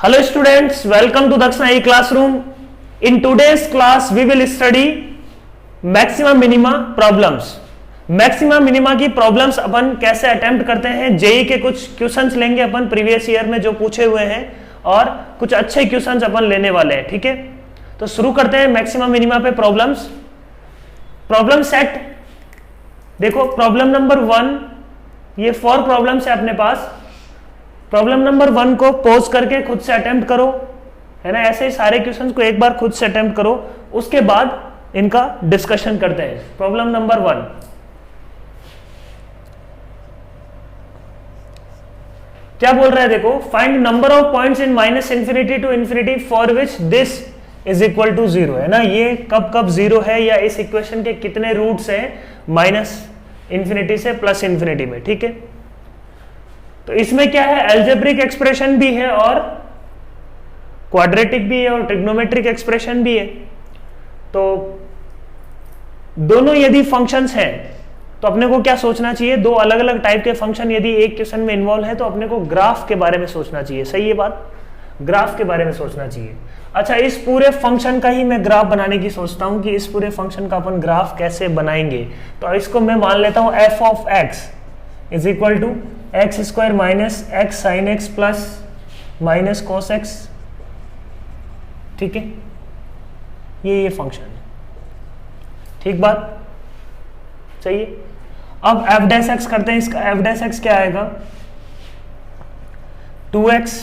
Hello students, welcome to Dakshina E-Classroom. In today's class, we will study maxima minima problems. Maxima minima की problems अपन कैसे attempt करते हैं, JEE के कुछ questions लेंगे अपन प्रीवियस ईयर में जो पूछे हुए हैं और कुछ अच्छे क्वेश्चंस अपन लेने वाले हैं. ठीक है, तो शुरू करते हैं मैक्सिमा मिनिमा पे प्रॉब्लम्स. प्रॉब्लम सेट देखो, प्रॉब्लम नंबर 1, ये 4 प्रॉब्लम्स है अपने पास. प्रॉब्लम नंबर 1 को पॉज करके खुद से अटेम्प्ट करो, है ना. ऐसे ही सारे क्वेश्चंस को एक बार खुद से अटेम्प्ट करो, उसके बाद इनका डिस्कशन करते हैं. प्रॉब्लम नंबर 1, क्या बोल रहा है देखो, find number of points in minus infinity to infinity for which this is equal to 0, है ना. ये कब कब 0 है या इस इक्वेशन के कितने रूट्स हैं माइनस इंफिनिटी से प्लस इंफिनिटी में. ठीक है, तो इसमें क्या है, एल्जेब्रिक एक्सप्रेशन भी है और क्वाड्रेटिक भी है और ट्रिग्नोमेट्रिक एक्सप्रेशन भी है. तो दोनों यदि फंक्शंस हैं तो अपने को क्या सोचना चाहिए, दो अलग अलग टाइप के फंक्शन यदि एक क्वेश्चन में इन्वॉल्व है तो अपने को ग्राफ के बारे में सोचना चाहिए. सही है बात, ग्राफ के बारे में सोचना चाहिए. अच्छा, इस पूरे फंक्शन का ही मैं ग्राफ बनाने की सोचता हूं कि इस पूरे फंक्शन का अपन ग्राफ कैसे बनाएंगे. तो इसको मैं मान लेता हूं f of x is equal to x square minus x sine x plus minus cos x. ठीक है, ये फंक्शन है. ठीक बात, चाहिए. अब एफ डैश एक्स करते हैं. इसका एफ डैश एक्स क्या आएगा, 2x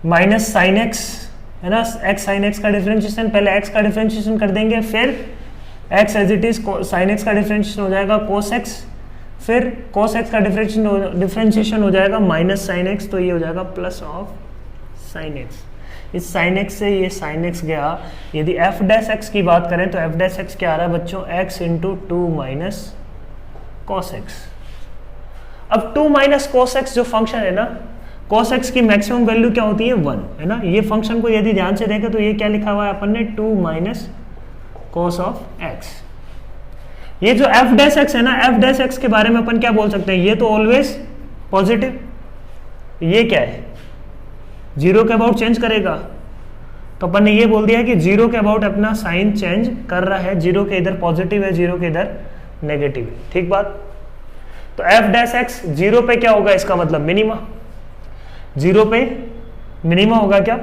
माइनस साइन एक्स, है ना. एक्स साइन एक्स का डिफरेंशिएशन, पहले एक्स का डिफरेंशिएशन कर देंगे, फिर x as it is sine x का डिफरेंशिएशन हो जाएगा कोस एक्स, फिर कोस एक्स का डिफरेंशिएशन हो जाएगा माइनस साइन एक्स, तो ये हो जाएगा प्लस ऑफ साइन एक्स. इस साइन एक्स से ये साइन एक्स गया. यदि एफ डैश एक्स की बात करें तो एफ डैश एक्स क्या आ रहा है बच्चों, x into 2 minus cos x. अब 2 माइनस कॉस एक्स जो फंक्शन है ना, कॉस एक्स की मैक्सिमम वैल्यू क्या होती है 1, है ना. ये फंक्शन को यदि ध्यान से देखें तो ये क्या लिखा हुआ है अपन ने, 2 माइनस कॉस ऑफ एक्स. ये जो एफ डैश एक्स है ना, एफ डैश एक्स के बारे में अपन क्या बोल सकते हैं, ये तो ऑलवेज पॉजिटिव. ये क्या है, 0 के अबाउट चेंज करेगा. तो अपन ने ये बोल दिया कि 0 के अबाउट अपना साइन चेंज कर रहा है, 0 के इधर पॉजिटिव है, 0 के इधर नेगेटिव है. ठीक बात. तो एफ डैश एक्स 0 पे क्या होगा, इसका मतलब मिनिमा. 0 पे मिनिमा होगा क्या,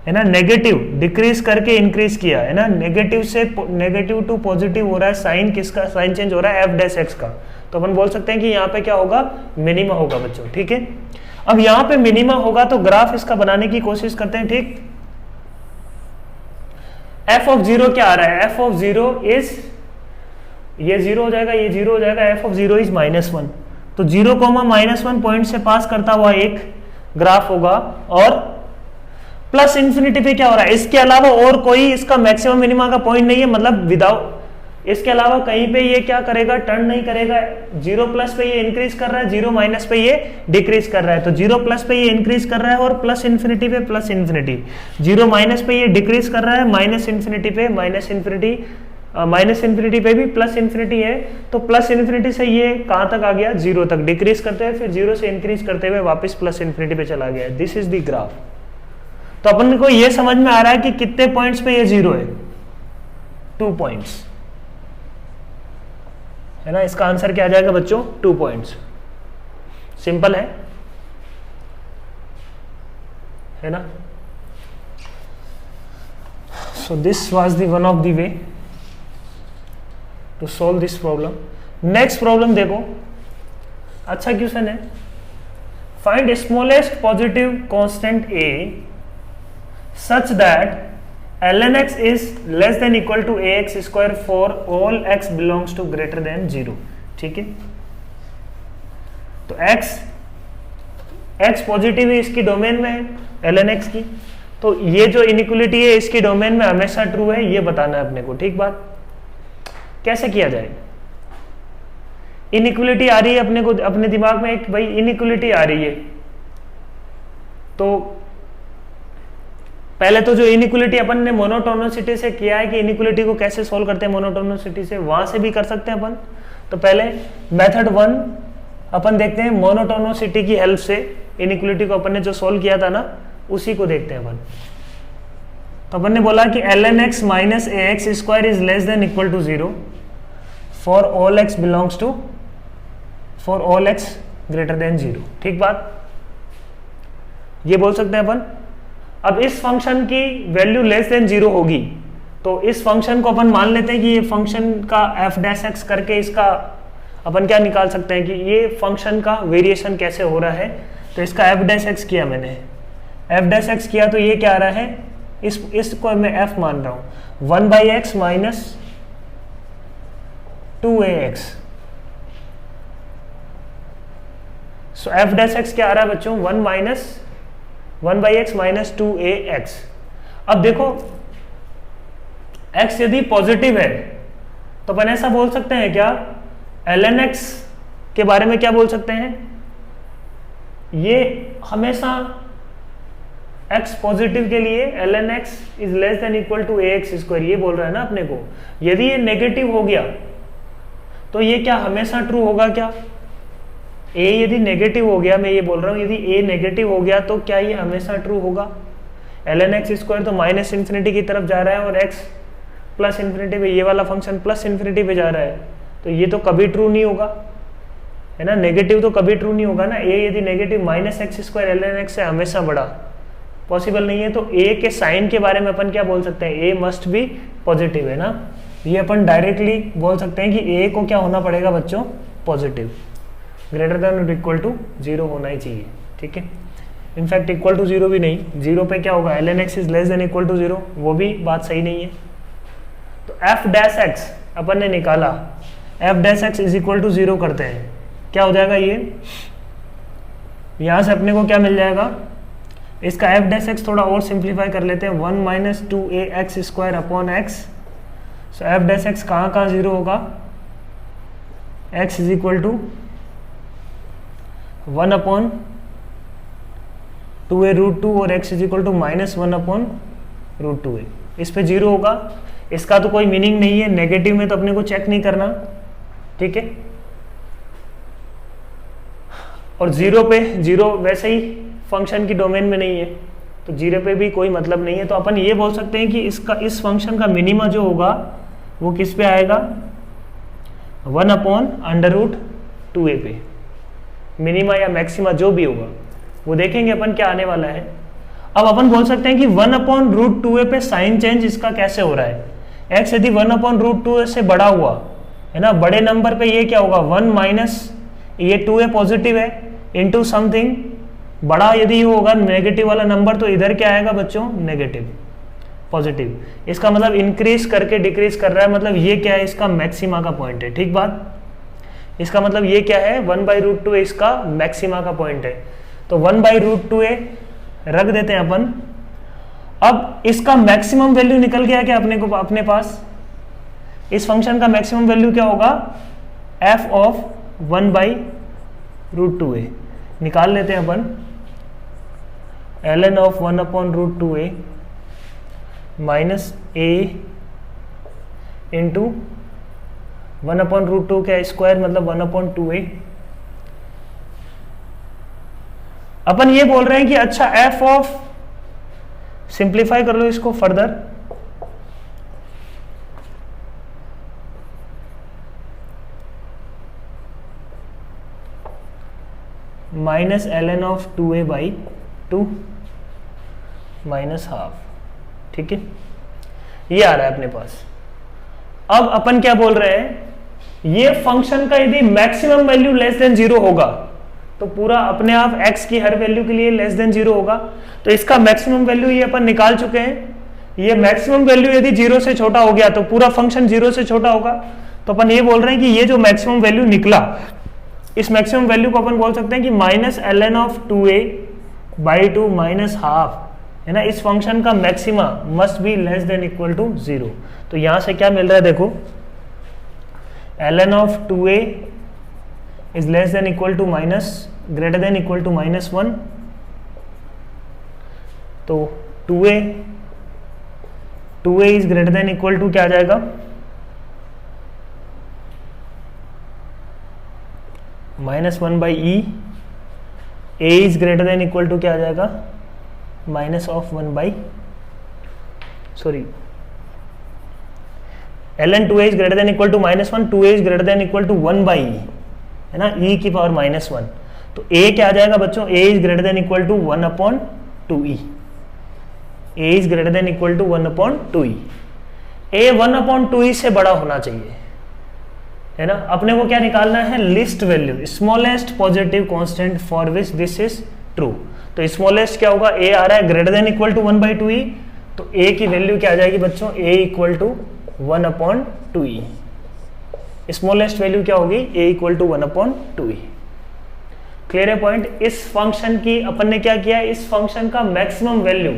है ना. नेगेटिव डिक्रीज करके इंक्रीज किया, है ना. नेगेटिव से नेगेटिव टू पॉजिटिव हो रहा है साइन, किसका साइन चेंज हो रहा है, एफ डैश एक्स का. तो अपन बोल सकते हैं कि यहाँ पे क्या होगा, मिनिमा होगा बच्चों. ठीक है, अब यहां पे मिनिमा होगा तो ग्राफ इसका बनाने की कोशिश करते हैं. ठीक, एफ ऑफ 0 क्या आ रहा है, एफ ऑफ 0 इज, ये 0 हो जाएगा, ये 0 हो जाएगा, एफ ऑफ 0 इज -1. तो 0, -1 पॉइंट से पास करता हुआ एक ग्राफ होगा. और प्लस इंफिनिटी पे क्या हो रहा है, इसके अलावा और कोई इसका मैक्सिमम मिनिमा का पॉइंट नहीं है, मतलब विदाउट इसके अलावा कहीं पे ये क्या करेगा, टर्न नहीं करेगा. 0 प्लस पे ये इंक्रीज कर रहा है, 0 माइनस पे ये डिक्रीज कर रहा है. तो 0 प्लस पे ये इंक्रीज कर रहा है और प्लस इन्फिनिटी पे प्लस इन्फिनिटी. 0 माइनस पे ये डिक्रीज कर रहा है, माइनस इन्फिनिटी पे माइनस इन्फिनिटी, माइनस इन्फिनिटी पे भी प्लस इन्फिनिटी है. तो प्लस इन्फिनिटी से ये कहां तक आ गया, 0 तक. डिक्रीज करते हुए फिर 0 से इंक्रीज करते हुए वापस प्लस इन्फिनिटी पे चला गया. This is the graph. तो अपन को ये समझ में आ रहा है कि कितने पॉइंट्स पे ये 0 है, 2 पॉइंट्स, है ना. इसका आंसर क्या आ जाएगा बच्चों, 2 पॉइंट्स. सिंपल है ना. So this was the one of the way to solve this problem. Next problem देखो, अच्छा क्वेश्चन है. Find smallest positive constant a such that ln x is less than equal to ax square for all x belongs to greater than 0. ठीक है, तो x positive है, इसकी domain में है ln x की. तो ये जो इनइक्वलिटी है इसकी डोमेन में हमेशा ट्रू है, ये बताना है अपने को. ठीक बात, कैसे किया जाए. इनइक्वलिटी आ रही है अपने को, अपने दिमाग में एक भाई इनइक्वलिटी आ रही है. तो पहले तो जो इनइक्वलिटी अपन ने मोनोटोनिसिटी से किया है कि इनइक्वलिटी को कैसे सॉल्व करते हैं मोनोटोनिसिटी से, वहां से भी कर सकते हैं अपन. तो पहले मेथड 1 अपन देखते हैं मोनोटोनिसिटी की हेल्प से इनइक्वलिटी को अपन ने जो सोल्व किया था ना, उसी को देखते हैं अपन। तो अपन ने बोला कि ln x minus a x square is less than equal to 0 for all x belongs to for all x greater than 0। ठीक बात, ये बोल सकते हैं अपन। अब इस फंक्शन की वैल्यू लेस देन 0 होगी, तो इस फंक्शन को अपन मान लेते हैं कि ये फंक्शन का f डैश एक्स करके इसका अपन क्या निकाल सकते हैं कि ये फंक्शन का वेरिएशन कैसे हो रहा है। तो इसका f डैश एक्स किया मैंने, f डैश एक्स किया तो ये क्या आ रहा है, इसको मैं f मान रहा हूं 1/x माइनस 2ax। सो f डैश एक्स क्या आ रहा है बच्चों, 1/x माइनस 2ax। अब देखो x यदि पॉजिटिव है तो अपन ऐसा बोल सकते हैं क्या, ln x के बारे में क्या बोल सकते हैं, ये हमेशा x पॉजिटिव के लिए ln x is less than equal to ax square, ये बोल रहा है ना अपने को। यदि ये नेगेटिव हो गया तो ये क्या हमेशा ट्रू होगा क्या, a यदि नेगेटिव हो गया, मैं ये बोल रहा हूं यदि a नेगेटिव हो गया तो क्या ये हमेशा ट्रू होगा। ln x स्क्वायर तो माइनस इन्फिनिटी की तरफ जा रहा है और x प्लस इन्फिनिटी पे, ये वाला फंक्शन प्लस इन्फिनिटी पे जा रहा है, तो ये तो कभी ट्रू नहीं होगा, है ना। नेगेटिव तो कभी ट्रू नहीं होगा ना। a यदि negative minus x square ln x से हमेशा बड़ा, पॉसिबल नहीं है। तो a के साइन के बारे में अपन क्या बोल सकते हैं, a मस्ट बी पॉजिटिव, है ना। ये अपन डायरेक्टली बोल सकते हैं कि a को क्या होना पड़ेगा बच्चों, पॉजिटिव, ग्रेटर देन और इक्वल टू 0 होना ही चाहिए। ठीक है, इनफैक्ट इक्वल टू 0 भी नहीं, 0 पे क्या होगा, ln x is less than equal to 0, वो भी बात सही नहीं है। तो f डैश x अपन ने निकाला, f dash x is equal to 0 करते हैं, क्या हो जाएगा, ये यहां से अपने को क्या मिल जाएगा, इसका f डैश x थोड़ा और सिंप्लीफाई कर लेते हैं, 1 minus 2ax square upon x। So f dash x कहाँ 0 होगा, x is equal to 1 upon 2a root 2 और x is equal to minus 1 upon root 2a। इस पे 0 होगा, इसका तो कोई मीनिंग नहीं है, नेगेटिव में तो अपने को चेक नहीं करना। ठीक है, और 0 पे 0 वैसे ही फंक्शन की डोमेन में नहीं है, तो 0 पे भी कोई मतलब नहीं है। तो अपन ये बोल सकते हैं कि इसका इस फंक्शन का मिनिमा जो होगा वो किस पे आएगा, 1 अपॉन अंडर रूट 2a पे। मिनिमा या मैक्सिमा जो भी होगा वो देखेंगे अपन क्या आने वाला है। अब अपन बोल सकते हैं कि 1 अपॉन रूट 2a पे साइन चेंज इसका कैसे हो रहा है, x यदि 1 अपॉन रूट 2a से बड़ा हुआ, है ना, बड़े नंबर पे ये क्या होगा, 1 माइनस ये 2a पॉजिटिव है इंटू समथिंग बड़ा, यदि ये होगा नेगेटिव वाला नंबर तो इधर क्या आएगा बच्चों, नेगेटिव पॉजिटिव। इसका मतलब इंक्रीज करके डिक्रीज कर रहा है, मतलब ये क्या है, इसका मैक्सिमा का पॉइंट है। ठीक बात, इसका मतलब ये क्या है, 1/√2a इसका मैक्सिमा का पॉइंट है। तो 1/√2a रख देते हैं अपन। अब इसका मैक्सिमम वैल्यू निकल गया क्या अपने को, अपने पास इस फंक्शन का मैक्सिमम वैल्यू क्या होगा, f ऑफ 1/√2a निकाल लेते हैं अपन। ln of 1/√2a minus a into 1/√2 का स्क्वायर मतलब 1/2a। अपन ये बोल रहे हैं कि अच्छा f ऑफ, सिंप्लीफाई कर लो इसको further, minus ln of 2a/2 minus half. ठीक है, ये आ रहा है अपने पास। अब अपन क्या बोल रहे हैं, ये फंक्शन का यदि मैक्सिमम वैल्यू लेस देन 0 होगा तो पूरा अपने आप x की हर वैल्यू के लिए लेस देन 0 होगा। तो इसका मैक्सिमम वैल्यू ये अपन निकाल चुके हैं। ये मैक्सिमम वैल्यू यदि 0 से छोटा हो गया तो पूरा फंक्शन 0 से छोटा होगा। तो अपन ये बोल रहे हैं कि ये जो मैक्सिमम वैल्यू निकला, इस मैक्सिमम वैल्यू को अपन बोल सकते हैं कि minus ln of 2a/2 minus half, है ना। इस फंक्शन का maxima must be less than equal to 0। तो यहां से क्या मिल रहा है देखो, ln of 2a is less than equal to minus greater than equal to -1। तो 2a is greater than equal to क्या आ जाएगा, -1/e a is greater than equal to क्या आ जाएगा, minus of 1 by, sorry, ln 2a is greater than equal to -1, 2a is greater than equal to 1 by e, है ना, e की power -1, तो a क्या आ जाएगा बच्चों, a is greater than equal to 1/2e, a is greater than equal to 1/2e, a 1/2e से बड़ा होना चाहिए, है ना। अपने को क्या निकालना है, least value, smallest positive constant for which this is true. तो स्मॉलेस्ट क्या होगा, a आ रहा है greater than equal to 1/2e, तो a की वैल्यू क्या आ जाएगी बच्चों, a equal to 1/2e। Smallest value क्या होगी, a equal to 1/2e। Clear है पॉइंट। इस फंक्शन की अपन ने क्या किया, इस फंक्शन का मैक्सिमम वैल्यू,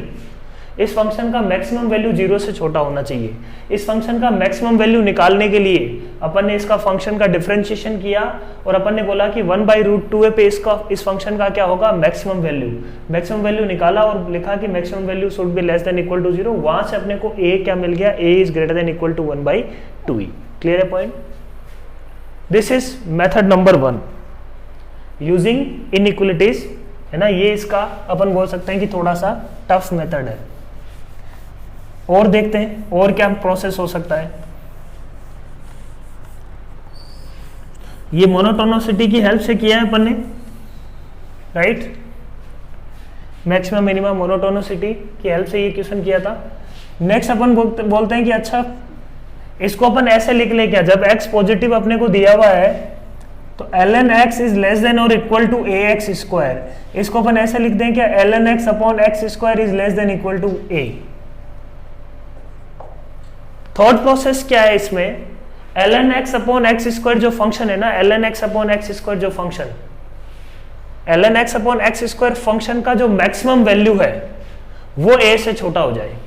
इस फंक्शन का मैक्सिमम वैल्यू 0 से छोटा होना चाहिए। इस फंक्शन का मैक्सिमम वैल्यू निकालने के लिए अपन ने इसका फंक्शन का डिफरेंशिएशन किया और अपन ने बोला कि 1/√2a पे इसका, इस फंक्शन का क्या होगा, मैक्सिमम वैल्यू। मैक्सिमम वैल्यू निकाला और लिखा कि maximum value should be less than equal to 0। वहां से अपने को a क्या मिल गया, a is greater than equal to 1/2e। Clear है point. This is method number 1 using inequalities, है ना। ये इसका अपन बोल सकते हैं कि थोड़ा सा टफ मेथड है। और देखते हैं और क्या प्रोसेस हो सकता है। ये मोनोटोनिसिटी की हेल्प से किया है अपन ने, राइट। मैक्सिमम मिनिमम मोनोटोनिसिटी की हेल्प से ये क्वेश्चन किया था। नेक्स्ट अपन बोलते हैं कि अच्छा इसको अपन ऐसे लिख ले क्या, जब x पॉजिटिव अपने को दिया हुआ है तो ln x is less than और इक्वल टू ax स्क्वायर। इसको अपन ऐसे लिख दें क्या, ln x upon x square is less than equal to a। Third process क्या है इसमें, ln x upon x square जो फंक्शन है ना, ln x upon x square जो function, ln x upon x square function का जो maximum value है वो a से छोटा हो जाए।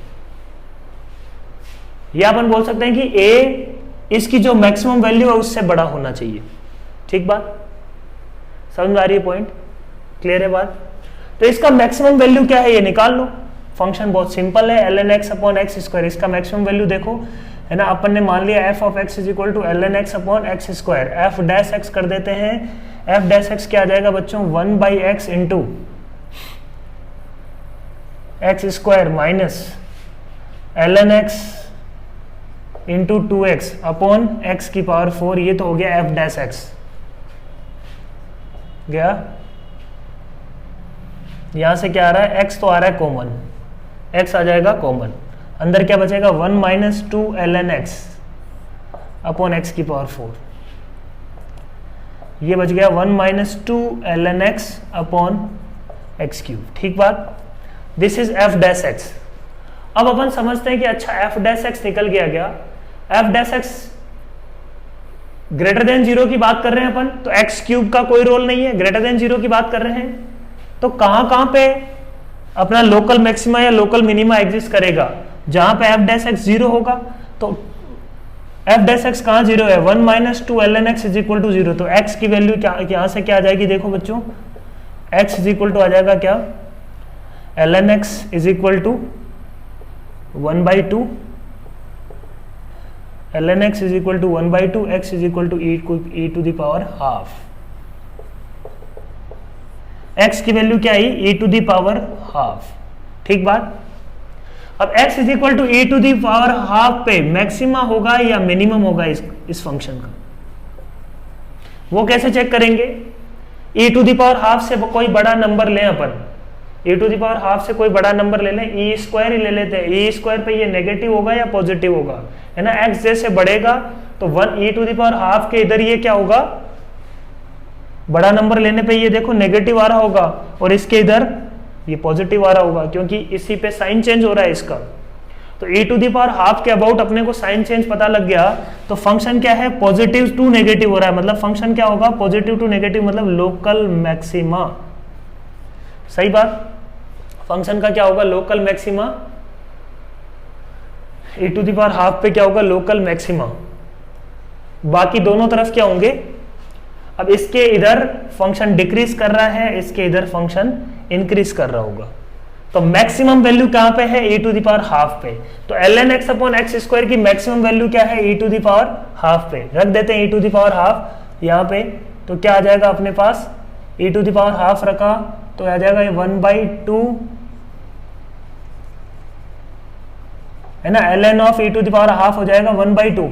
या अपन बोल सकते हैं कि a इसकी जो मैक्सिमम वैल्यू है उससे बड़ा होना चाहिए। ठीक बात, समझ में आ रही है पॉइंट, क्लियर है बात। तो इसका मैक्सिमम वैल्यू क्या है ये निकाल लो। फंक्शन बहुत सिंपल है, ln x upon x square. इसका मैक्सिमम वैल्यू देखो, है ना। अपन ने मान लिया f of x is equal to ln x upon x square. f dash x कर देते हैं, f डैश x क्या आ जाएगा बच्चों, 1/x into x square minus ln x into 2x upon x की पावर 4। ये तो हो गया f डैश x गया। यहां से क्या आ रहा है, x तो आ रहा है कॉमन, x आ जाएगा कॉमन, अंदर क्या बचेगा 1 minus 2 ln x upon x की पावर 4। ये बच गया 1 minus 2 ln x upon x cube. ठीक बात, this is f dash x। अब अपन समझते हैं कि अच्छा f डैश x निकल गया, f dash x greater than 0 की बात कर रहे हैं अपन, तो x क्यूब का कोई रोल नहीं है, ग्रेटर देन 0 की बात कर रहे हैं। तो कहां पे अपना लोकल मैक्सिमा या लोकल मिनिमा एग्जिस्ट करेगा, जहां पे f डैश x 0 होगा। तो f डैश x कहां 0 है, 1 minus 2 ln x is equal to 0। तो x की वैल्यू क्या यहां से क्या आ जाएगी, देखो बच्चों, x इज इक्वल टू आ जाएगा क्या, ln x is equal to 1/2, ln x is equal to 1/2, x is equal to e to the power half. x की वैल्यू क्या है, e to the power half. ठीक बात। अब x is equal to e to the power half पे maxima होगा या minimum होगा इस फंक्शन का, वो कैसे चेक करेंगे। e to the power half से कोई बड़ा नंबर लें अपन, e to the power half से कोई बड़ा नंबर ले लें, e स्क्वायर ही ले लेते हैं। e स्क्वायर पे ये नेगेटिव होगा या पॉजिटिव होगा, है ना। x जैसे बढ़ेगा तो 1 e to the power half के इधर ये क्या होगा, बड़ा नंबर लेने पे ये देखो नेगेटिव आ रहा होगा और इसके इधर ये पॉजिटिव आ रहा होगा, क्योंकि इसी पे साइन चेंज हो रहा है इसका। तो e to the power half के अबाउट अपने को साइन चेंज पता लग गया, तो फंक्शन क्या है, पॉजिटिव टू नेगेटिव हो रहा है, मतलब फंक्शन क्या होगा, पॉजिटिव टू नेगेटिव, मतलब लोकल मैक्सिमा। सही बात, फंक्शन का क्या होगा, local maxima. e to the power half पे क्या होगा, लोकल मैक्सिमा। बाकी दोनों तरफ क्या होंगे, अब इसके इधर फंक्शन डिक्रीज कर रहा है, इसके इधर फंक्शन इंक्रीज कर रहा होगा। तो मैक्सिमम वैल्यू कहां पे है, e to the power half पे। तो ln x upon x square की मैक्सिमम वैल्यू क्या है, e to the power half पे। रख देते हैं e to the power half यहाँ पे, तो क्या आ जाएगा अपने पास, e to the power half रखा तो आ जाएगा ये 1/2 है ना, ln of e to the power half हो जाएगा 1/2,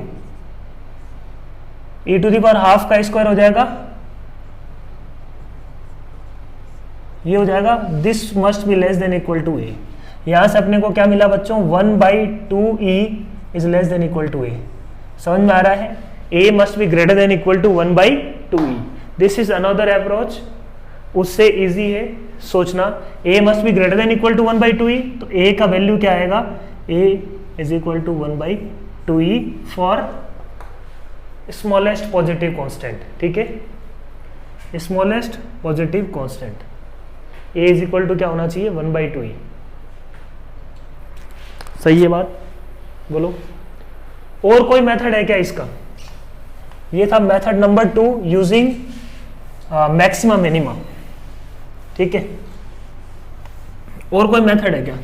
e to the power half का स्क्वायर हो जाएगा, ये हो जाएगा this must be less than equal to a. यहां से अपने को क्या मिला बच्चों, 1/2e is less than equal to a. समझ में आ रहा है, a must be greater than equal to 1/2e। This is another approach, उससे इजी है सोचना। a must be greater than equal to 1/2e, तो a का वैल्यू क्या आएगा, a is equal to 1/2e for smallest positive constant. ठीक है, smallest positive constant a is equal to क्या होना चाहिए, 1/2e। सही है बात, बोलो। और कोई मेथड है क्या इसका? ये था method number 2 using maximum minimum. ठीक है, और कोई मेथड है क्या,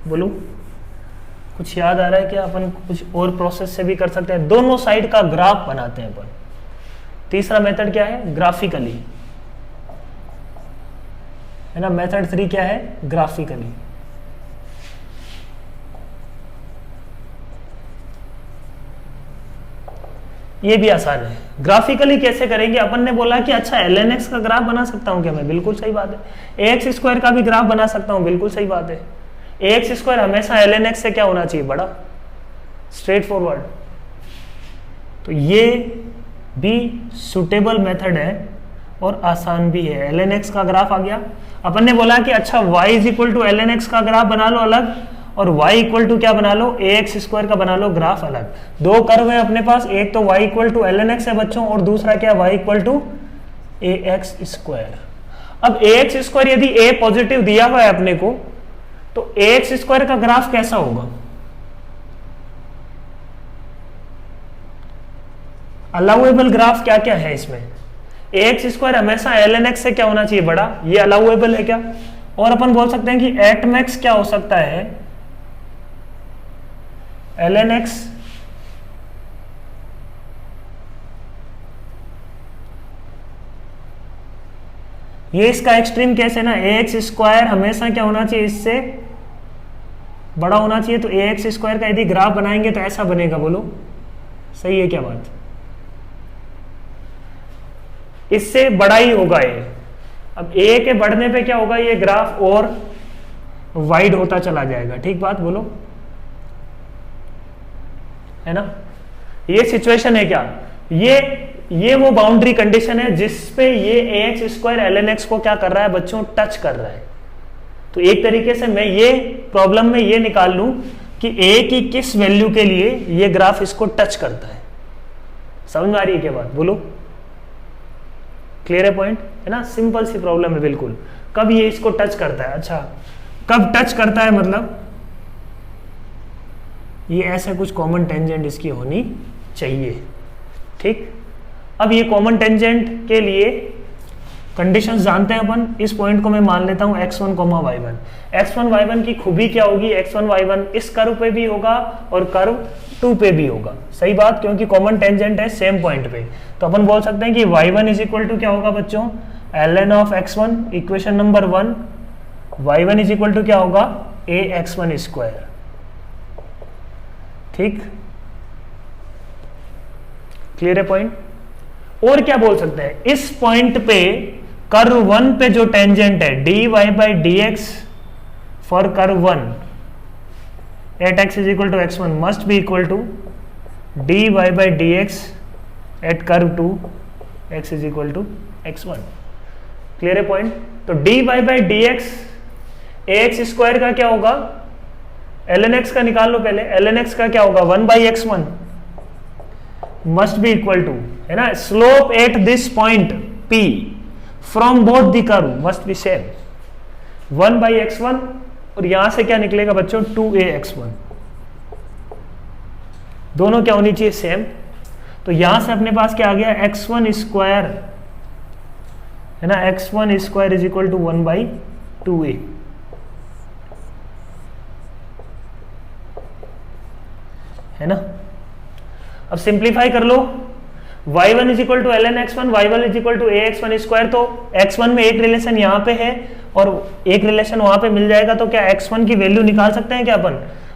बोलो। कुछ याद आ रहा है क्या? अपन कुछ और प्रोसेस से भी कर सकते हैं, दोनों साइड का ग्राफ बनाते हैं अपन। तीसरा मेथड क्या है, ग्राफिकली, है ना। मेथड 3 क्या है, ग्राफिकली। ये भी आसान है। ग्राफिकली कैसे करेंगे, अपन ने बोला कि अच्छा ln x का ग्राफ बना सकता हूं क्या मैं, बिल्कुल सही बात है। ax स्क्वायर का भी ग्राफ बना सकता हूं, बिल्कुल सही बात है। ax स्क्वायर हमेशा ln x से क्या होना चाहिए, बड़ा, स्ट्रेट फॉरवर्ड। तो ये भी सुटेबल मेथड है और आसान भी है। ln x का ग्राफ आ गया, अपन ने बोला कि अच्छा y is equal to ln x का ग्राफ बना लो अलग, और y इक्वल टू क्या बना लो, ax स्क्वायर का बना लो ग्राफ अलग। दो कर्व है अपने पास, एक तो y equal to ln x है बच्चों, और दूसरा क्या, y equal to ax square. अब ax स्क्वायर यदि a पॉजिटिव दिया हुआ है अपने को, तो ax स्क्वायर का ग्राफ कैसा होगा, अलाउएबल ग्राफ क्या क्या है इसमें। ax स्क्वायर हमेशा ln x से क्या होना चाहिए, बड़ा, ये अलाउएबल है क्या। और अपन बोल सकते हैं कि एट मैक्स क्या हो सकता है, ln x ये इसका एक्सट्रीम केस है ना। ax स्क्वायर हमेशा क्या होना चाहिए, इससे बड़ा होना चाहिए। तो ax स्क्वायर का यदि ग्राफ बनाएंगे तो ऐसा बनेगा, बोलो सही है क्या बात, इससे बड़ा ही होगा ये। अब a के बढ़ने पे क्या होगा, ये ग्राफ और वाइड होता चला जाएगा। ठीक बात, बोलो, है ना। ये सिचुएशन है क्या, ये वो बाउंड्री कंडीशन है जिसपे ये ax स्क्वायर ln x को क्या कर रहा है बच्चों, टच कर रहा है। तो एक तरीके से मैं ये प्रॉब्लम में ये निकाल लूं कि a की किस वैल्यू के लिए ये ग्राफ इसको टच करता है। समझ में आ रही है क्या बात, बोलो, क्लियर है पॉइंट, है ना। सिंपल सी प्रॉब्लम है बिल्कुल। कब ये इसको टच करता है, अच्छा कब टच करता है, मतलब ये ऐसे कुछ कॉमन टेंजेंट इसकी होनी चाहिए। ठीक, अब ये कॉमन टेंजेंट के लिए कंडीशंस जानते हैं अपन। इस पॉइंट को मैं मान लेता हूं x1, y1। x1, y1 की खूबी क्या होगी, x1, y1 इस कर्व पे भी होगा और कर्व 2 पे भी होगा। सही बात, क्योंकि कॉमन टेंजेंट है सेम पॉइंट पे। तो अपन बोल सकते हैं कि y1 इज इक्वल टू क्या होगा बच्चों, ln of x1, equation number 1। y1 is equal to क्या होगा, ax1 स्क्वायर। ठीक, क्लियर है पॉइंट। और क्या बोल सकते हैं, इस पॉइंट पे कर्व 1 पे जो टेंजेंट है dy by dx for curve 1 at x is equal to x1 must be equal to dy by dx at curve 2 x is equal to x1। Clear है पॉइंट। तो dy by dx ax square का क्या होगा, ln x का निकाल लो पहले। ln x का क्या होगा, 1 by x1 must be equal to, है ना, slope at this point p from both the curve must be same, 1 by x1, और यहां से क्या निकलेगा बच्चों, 2ax1। दोनों क्या होनी चाहिए, सेम। तो यहां से अपने पास क्या आ गया, x1 स्क्वायर, है ना, x1 square is equal to 1 by 2a। है ना। अब सिंप्लीफाई कर लो, y1 is equal to ln x1, y1 is equal to ax1 square. तो x1 में एक रिलेशन यहाँ पे है और एक रिलेशन वहां पे मिल जाएगा, तो क्या x1 की वैल्यू निकाल सकते हैं क्या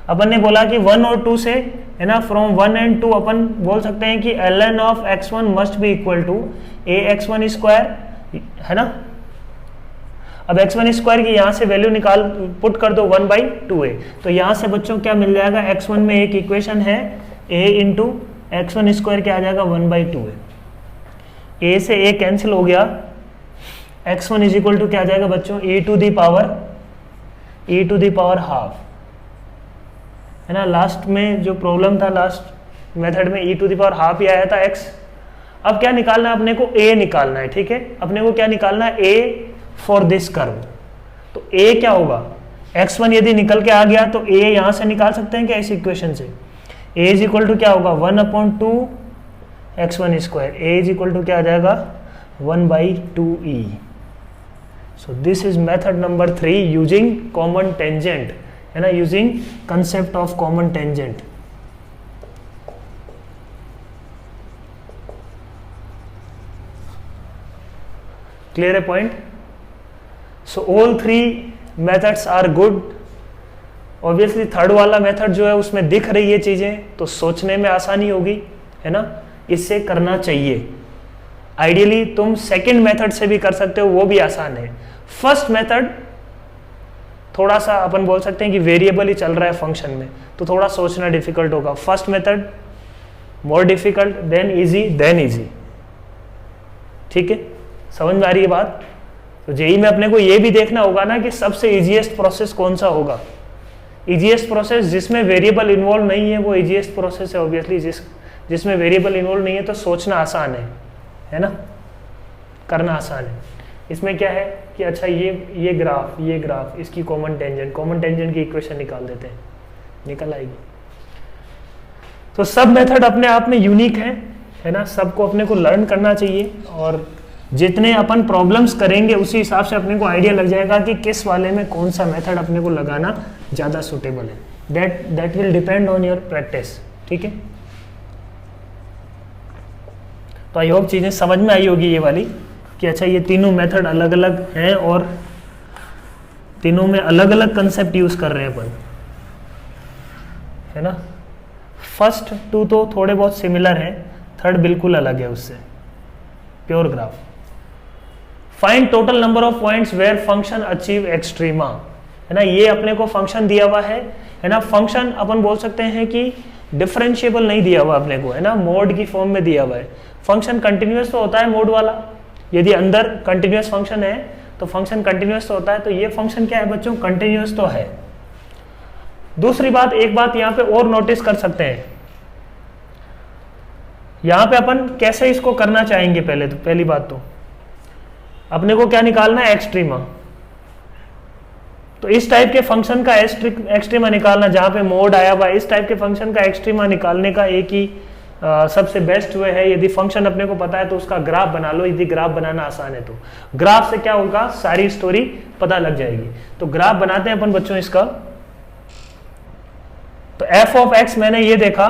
अपन ने बोला कि 1 और 2 से, है ना, फ्रॉम 1 एंड 2 अपन बोल सकते हैं कि ln of x1 must be equal to ax1 square, है ना। अब x1 स्क्वायर की यहाँ से वैल्यू निकाल पुट कर दो 1/2a, तो यहाँ से बच्चों क्या मिल जाएगा, x1 में एक इक्वेशन है a इंटू x1 स्क्वायर क्या आ जाएगा 1/2a, a से a कैंसिल हो गया, x1 इज इक्वल टू क्या आ जाएगा बच्चों e to the power half, है ना। लास्ट में जो प्रॉब्लम था, लास्ट मेथड में e to the power half ही आया था x। अब क्या निकालना है अपने को, a निकालना है, ठीक है। अपने को क्या निकालना है, a फॉर दिस कर्व। तो a क्या होगा, x1 यदि निकल के आ गया तो a यहां से निकाल सकते हैं क्या इस इक्वेशन से, a इज इक्वल टू क्या होगा 1/2 x1 square, a is equal to क्या आ जाएगा 1/2e। So this is method number 3 using common tangent, है ना, using concept of common tangent. Clear है point. So all 3 methods are good. Obviously third वाला method जो है उसमें दिख रही है चीजें, तो सोचने में आसानी होगी, है ना, इससे करना चाहिए। आइडियली तुम सेकंड मेथड से भी कर सकते हो, वो भी आसान है। फर्स्ट मेथड थोड़ा सा अपन बोल सकते हैं कि वेरिएबल ही चल रहा है फंक्शन में, तो थोड़ा सोचना डिफिकल्ट होगा। First method more difficult, then easy, ठीक है, समझ में आ रही है बात। तो जेई में अपने को ये भी देखना होगा ना कि सबसे इजीएस्ट प्रोसेस कौन सा होगा। इजीएस्ट प्रोसेस जिसमें वेरिएबल इन्वॉल्व नहीं है वो इजीएस्ट प्रोसेस है। ऑब्वियसली जिसमें वेरिएबल इन्वॉल्व नहीं है तो सोचना आसान है ना, करना आसान है। इसमें क्या है कि अच्छा ये ग्राफ इसकी कॉमन टेंजेंट की इक्वेशन निकाल देते हैं, निकल आएगी। तो सब मेथड अपने आप में यूनिक है ना, सबको अपने को लर्न करना चाहिए, और जितने अपन प्रॉब्लम्स करेंगे उसी हिसाब से अपने को आइडिया लग जाएगा कि किस वाले में कौन सा मेथड अपने को लगाना ज़्यादा सुटेबल है। That will depend on your practice, ठीक है। तो आई होप चीज़ें समझ में आई होगी ये वाली कि अच्छा ये तीनों मेथड अलग अलग हैं और तीनों में अलग अलग कंसेप्ट यूज़ कर रहे हैं अपन, है ना। फर्स्ट 2 तो थोड़े बहुत सिमिलर हैं, थर्ड बिल्कुल अलग है उससे, pure graph. Find total number of points where function achieve extrema, है ना। ये अपने को फंक्शन दिया हुआ है ना। फंक्शन अपन बोल सकते हैं कि डिफरेंशिएबल नहीं दिया हुआ अपने को, है ना, मोड की फॉर्म में दिया हुआ है। फंक्शन कंटिन्यूअस तो होता है मोड वाला, यदि अंदर कंटिन्यूअस फंक्शन है तो फंक्शन कंटिन्यूअस तो होता है। तो ये फंक्शन क्या है बच्चों, कंटिन्यूअस तो है। दूसरी बात, एक बात यहाँ पे और नोटिस कर सकते हैं, यहाँ पे अपन कैसे इसको करना चाहेंगे। पहली बात तो अपने को क्या निकालना है, एक्सट्रीमा। तो इस टाइप के फंक्शन का एक्सट्रीमा निकालना, जहां पे मोड आया हुआ है, इस टाइप के फंक्शन का एक्सट्रीमा निकालने का एक ही सबसे बेस्ट वे है, यदि फंक्शन अपने को पता है तो उसका ग्राफ बना लो। यदि ग्राफ बनाना आसान है तो ग्राफ से क्या होगा, सारी स्टोरी पता लग जाएगी। तो ग्राफ बनाते हैं अपन बच्चों इसका। तो एफ ऑफ एक्स मैंने ये देखा,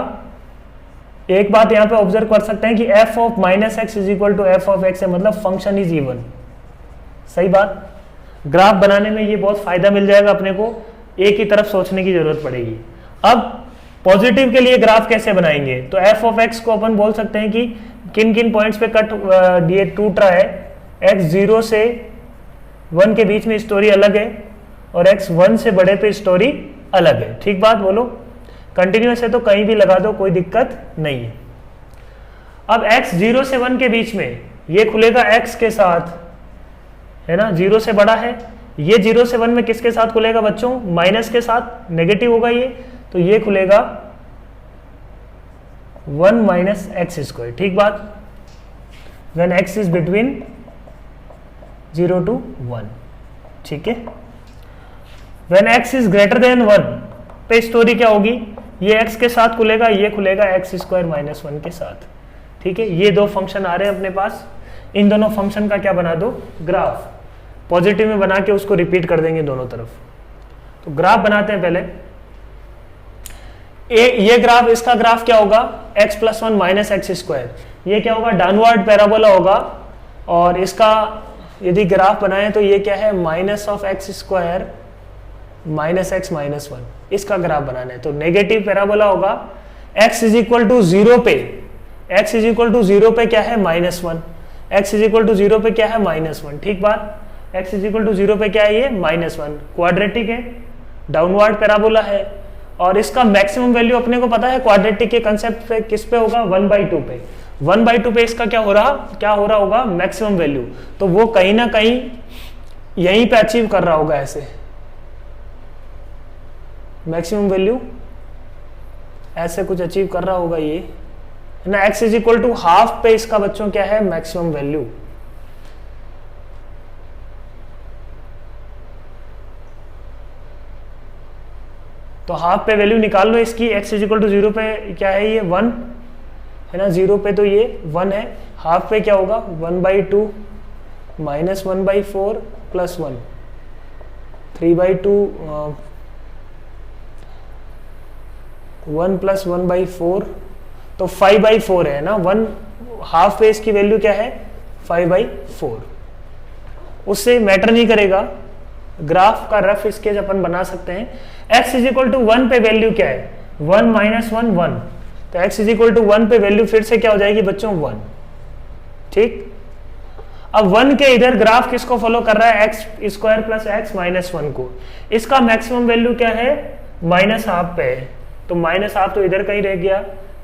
एक बात यहां पे ऑब्जर्व कर सकते हैं कि f of minus x is equal to F of x है, मतलब फंक्शन इज इवन। सही बात। ग्राफ बनाने में ये बहुत फायदा मिल जाएगा अपने को, एक ही तरफ सोचने की जरूरत पड़ेगी। अब पॉजिटिव के लिए ग्राफ कैसे बनाएंगे, तो एफ ऑफ एक्स को अपन बोल सकते हैं कि किन किन पॉइंट्स पे कट ये टूट रहा है। एक्स 0 से 1 के बीच में स्टोरी अलग है और एक्स 1 से बड़े पे स्टोरी अलग है। ठीक बात बोलो। कंटिन्यूअस है तो कहीं भी लगा दो, कोई दिक्कत नहीं है। अब x 0 से 1 के बीच में ये खुलेगा x के साथ, है ना, 0 से बड़ा है। ये 0 से 1 में किसके साथ खुलेगा बच्चों, माइनस के साथ, नेगेटिव होगा ये, तो ये खुलेगा 1 माइनस एक्स स्क्वायर। ठीक बात। When x is between 0 to 1, ठीक है। When x is greater then 1 पे स्टोरी क्या होगी, ये x के साथ खुलेगा, ये खुलेगा x स्क्वायर माइनस 1 के साथ। ठीक है, ये दो फंक्शन आ रहे हैं अपने पास। इन दोनों फंक्शन का क्या बना दो, ग्राफ। पॉजिटिव में बना के उसको रिपीट कर देंगे दोनों तरफ। तो ग्राफ बनाते हैं पहले। ये ग्राफ, इसका ग्राफ क्या होगा, x + 1 माइनस एक्स स्क्वायर। ये क्या होगा, डाउनवर्ड पैराबोला होगा, और इसका यदि ग्राफ बनाए तो ये क्या है, minus of x square minus x minus one, इसका ग्राफ बनाना है। तो नेगेटिव पैराबोला होगा, x is equal to zero पे, x is equal to zero पे क्या है, minus one, x is equal to zero पे क्या है, माइनस वन। ठीक बात, x is equal to zero पे क्या है, ये माइनस वन, क्वाड्रेटिक है, डाउनवर्ड पैराबोला है, और इसका मैक्सिमम वैल्यू अपने को पता है क्वाड्रेटिक के कंसेप्ट पे किस पे होगा, 1/2 पे। 1/2 पे इसका क्या हो रहा होगा, मैक्सिमम वैल्यू। तो वो कहीं ना कहीं यहीं पे अचीव कर रहा होगा, ऐसे मैक्सिमम वैल्यू ऐसे कुछ अचीव कर रहा होगा ये, है ना। x is equal to half पे इसका बच्चों क्या है, मैक्सिमम वैल्यू। तो हाफ पे वैल्यू निकाल लो इसकी, x is equal to zero पे क्या है, ये 1 है ना, जीरो पे तो ये 1 है, हाफ पे क्या होगा, 1/2 माइनस 1/4 प्लस 1, 3/2 1 प्लस 1/4, तो 5/4 है ना, 1 हाफ पे इसकी वैल्यू क्या है, 5/4। उससे मैटर नहीं करेगा, ग्राफ का रफ स्केच अपन बना सकते हैं। x इज इक्वल टू 1 पे वैल्यू क्या है, 1 माइनस 1 1, तो x इज इक्वल टू 1 पे वैल्यू फिर से क्या हो जाएगी बच्चों, 1। ठीक, अब 1 के इधर ग्राफ किसको फॉलो कर रहा है, x square plus x minus 1 को। इसका मैक्सिमम वैल्यू क्या है, माइनस हाफ पे है, तो माइनस हाफ तो इधर कहीं रह गया,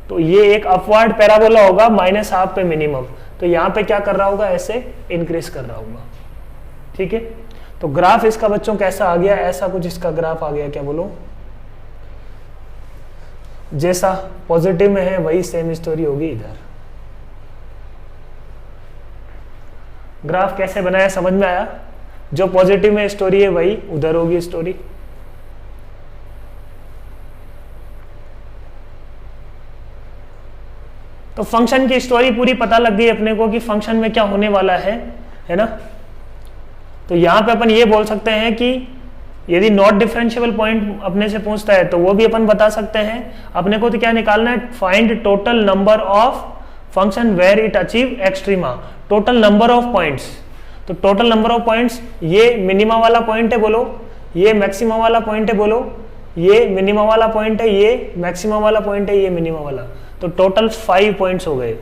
तो ये एक अपवर्ड पैराबोला होगा, माइनस हाफ पे मिनिमम, तो यहाँ पे क्या कर रहा होगा, ऐसे इंक्रीज कर रहा होगा। ठीक है, तो ग्राफ इसका बच्चों कैसा आ गया, ऐसा कुछ इसका ग्राफ आ गया, क्या बोलो, जैसा पॉजिटिव में है वही सेम स्टोरी होगी इधर। ग्राफ कैसे बनाया समझ में आया, जो पॉजिटिव में स्टोरी है वही उधर होगी स्टोरी। तो फंक्शन की स्टोरी पूरी पता लग गई अपने को कि फंक्शन में क्या होने वाला है ना। तो यहां पे अपन ये बोल सकते हैं कि यदि नॉट डिफरेंशिएबल पॉइंट अपने से पूछता है तो वो भी अपन बता सकते हैं। अपने को तो क्या निकालना है, find total number of function where it achieve extrema, total number of points. तो टोटल नंबर ऑफ पॉइंट्स, ये मिनिमा वाला पॉइंट है बोलो, ये मैक्सिमा वाला पॉइंट है बोलो, ये मिनिमा वाला पॉइंट है, ये मैक्सिमा वाला पॉइंट है, ये मिनिमा वाला, तो टोटल 5 पॉइंट्स हो गए।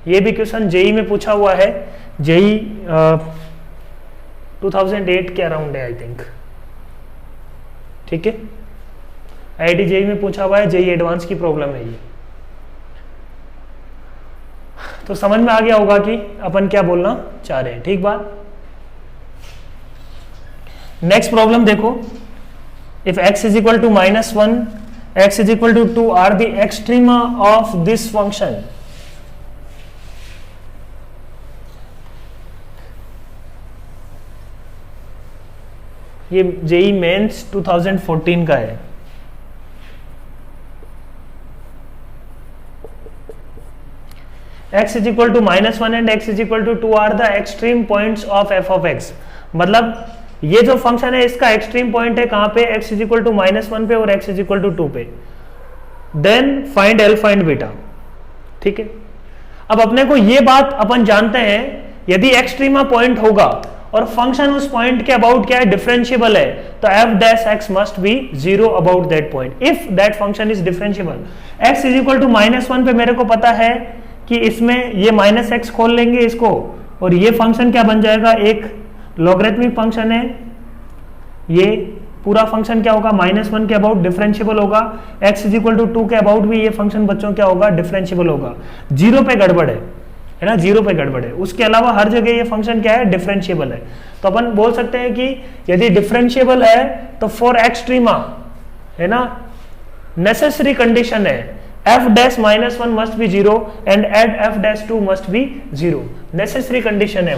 ये भी क्वेश्चन जेई में पूछा हुआ है, जेई 2008 के अराउंड है आई थिंक। ठीक है, आईआईटी जेई में पूछा हुआ है, जेई एडवांस की प्रॉब्लम है ये। तो समझ में आ गया होगा कि अपन क्या बोलना चाह रहे हैं। ठीक बात, नेक्स्ट प्रॉब्लम देखो, if x is equal to -1, x is equal to 2 are the extrema of this function. ये जेई मेंस 2014 का है। x is equal to -1 and x is equal to 2 are the extreme points of f of x। मतलब ये जो function है इसका extreme point है कहां पे, x इज इक्वल टू -1 पे और x इज इक्वल टू 2 पे। Then find alpha and beta. ठीक है, अब अपने को ये बात अपन जानते हैं, यदि एक्सट्रीमा पॉइंट होगा और फंक्शन उस पॉइंट के अबाउट क्या है, डिफरेंशिएबल है, तो f dash x must be 0 about that point if that function is differentiable. x is equal to -1 पे मेरे को पता है कि इसमें ये -x खोल लेंगे इसको, और ये फंक्शन क्या बन जाएगा, एक लॉगरिथमिक फंक्शन है, ये पूरा फंक्शन क्या होगा, -1 के अबाउट डिफरेंशिएबल होगा। x इज इक्वल टू 2 के अबाउट भी ये फंक्शन बच्चों क्या होगा, डिफरेंशिएबल होगा। 0 पे गड़बड़ है ना, 0 पे गड़बड़ है, उसके अलावा हर जगह ये फंक्शन क्या है, डिफरेंशिएबल है। तो अपन बोल सकते हैं कि यदि डिफरेंशिएबल है तो फॉर एक्सट्रीमा, है ना, नेसेसरी कंडीशन है f dash -1 must be 0 and at f dash 2 must be 0। Necessary condition है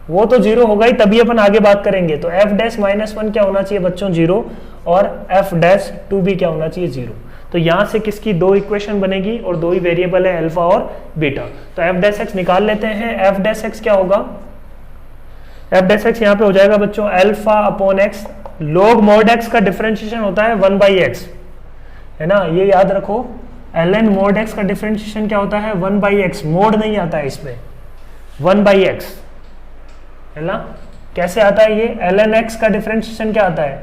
वो तो 0 होगा ही, तभी अपन आगे बात करेंगे। तो f डैश -1 क्या होना चाहिए बच्चों, 0, और f डैश 2 भी क्या होना चाहिए, 0। तो यहां से किसकी दो इक्वेशन बनेगी और दो ही वेरिएबल है, अल्फा और बीटा। तो f डैश x निकाल लेते हैं। f डैश x क्या होगा, f डैश x यहाँ पे हो जाएगा बच्चों alpha upon x, log mod x का डिफरेंशिएशन होता है 1/x, है ना, ये याद रखो। ln mod x का डिफरेंशिएशन क्या होता है 1/x, मोड नहीं आता है इसमें 1/x है ना। कैसे आता है ये ln x का डिफरेंशिएशन क्या आता है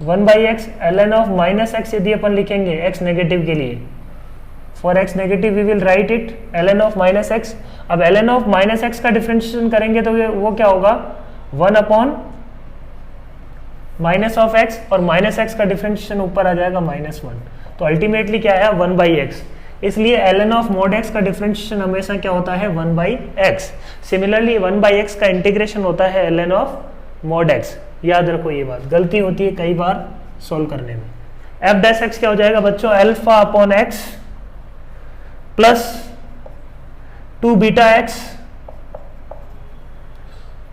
1/x ln of minus x यदि अपन लिखेंगे x नेगेटिव के लिए, for x negative we will write it ln of minus x. अब ln ऑफ माइनस एक्स का डिफरेंशिएशन करेंगे तो वो क्या होगा 1 अपॉन माइनस ऑफ एक्स, और माइनस एक्स का डिफरेंशिएशन ऊपर आ जाएगा -1, तो अल्टीमेटली क्या है 1/x। इसलिए ln ऑफ mod x का डिफरेंशिएशन हमेशा क्या होता है 1/x। सिमिलरली 1/x का इंटीग्रेशन होता है ln ऑफ mod x। याद रखो ये बात, गलती होती है कई बार सॉल्व करने में। f डैश x क्या हो जाएगा बच्चों alpha upon x plus 2 beta x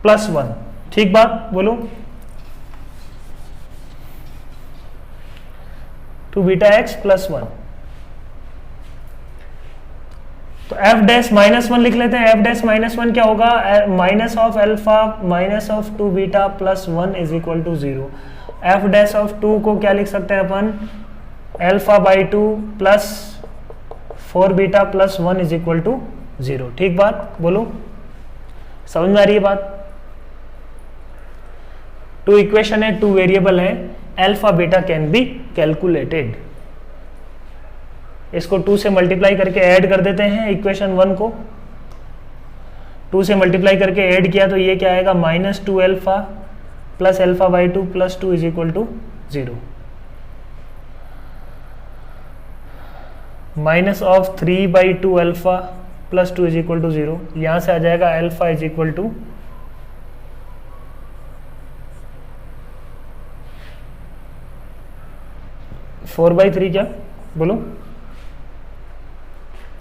plus 1। ठीक बात बोलो, 2 बीटा x प्लस 1। तो f डैश -1 लिख लेते हैं। f डैश -1 क्या होगा minus of alpha minus of 2 beta plus 1 is equal to 0। f dash of 2 को क्या लिख सकते हैं अपन alpha by 2 plus 4 beta plus 1 is equal to 0। ठीक बात बोलो, समझ में आ रही है बात। 2 इक्वेशन है, 2 वेरिएबल है, alpha beta can be calculated. इसको 2 से मल्टीप्लाई करके ऐड कर देते हैं इक्वेशन 1 को। 2 से मल्टीप्लाई करके ऐड किया तो ये क्या आएगा -2 alpha plus alpha by 2 plus 2 is equal to 0। Minus of 3/2 alpha plus 2 is equal to 0। यहां से आ जाएगा अल्फा इज इक्वल टू 4/3। क्या बोलो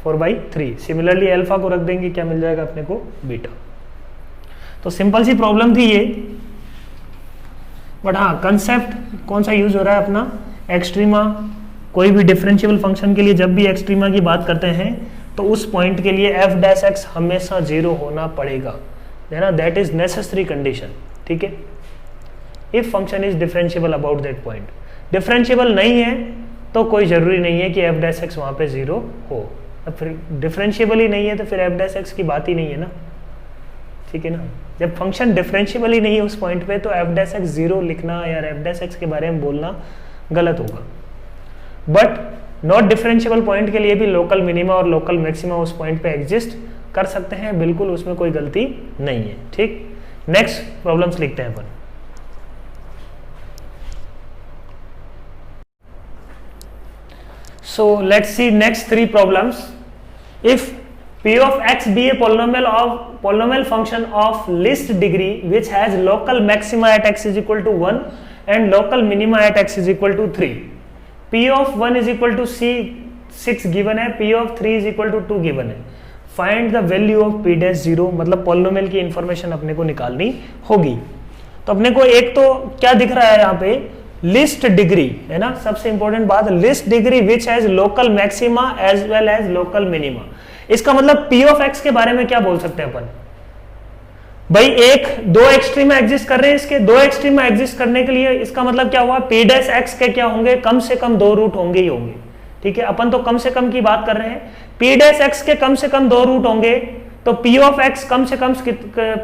4/3। सिमिलरली अल्फा को रख देंगे, क्या मिल जाएगा अपने को बीटा। तो सिंपल सी प्रॉब्लम थी ये, बट हाँ कंसेप्ट कौन सा यूज हो रहा है अपना एक्सट्रीमा। कोई भी डिफरेंशिएबल फंक्शन के लिए जब भी एक्सट्रीमा की बात करते हैं तो उस पॉइंट के लिए f डैश x हमेशा 0 होना पड़ेगा, है ना, दैट इज नेसेसरी कंडीशन। ठीक है, if function is differentiable about that point. Differentiable नहीं है तो कोई जरूरी नहीं है कि f डैश x वहां पे 0 हो। अब फिर डिफरेंशिएबल ही नहीं है तो फिर f डैश x की बात ही नहीं है ना। ठीक है ना, जब फंक्शन डिफरेंशिएबल ही नहीं है उस पॉइंट पे तो f डैश x 0 लिखना या f डैश x के बारे में बोलना गलत होगा। बट नॉट डिफरेंशिएबल पॉइंट के लिए भी लोकल मिनिमा और लोकल मैक्सिमा उस पॉइंट पे एग्जिस्ट कर सकते हैं, बिल्कुल उसमें कोई गलती नहीं है। ठीक, नेक्स्ट प्रॉब्लम्स लिखते हैं अपन। So let's see next 3 problems. If p of x be a polynomial function of least degree which has local maxima at x is equal to 1 and local minima at x is equal to 3. p of 1 is equal to 6 given है, p of 3 is equal to 2 given है। Find the value of p dash 0, मतलब polynomial की information अपने को निकालनी होगी। तो अपने को एक तो क्या दिख रहा है यहाँ पे लिस्ट डिग्री, है ना, सबसे इंपॉर्टेंट बात least degree which has local maxima as well as local minima. इसका मतलब p ऑफ x के बारे में क्या बोल सकते हैं अपन भाई, एक 2 एक्सट्रीमा एग्जिस्ट कर रहे हैं, इसके 2 एक्सट्रीमा एग्जिस्ट करने के लिए इसका मतलब क्या हुआ p डैश x के क्या होंगे कम से कम 2 रूट होंगे ही होंगे। ठीक है, अपन तो कम से कम की बात कर रहे हैं, p डैश x के कम से कम 2 रूट होंगे तो p ऑफ x कम से कम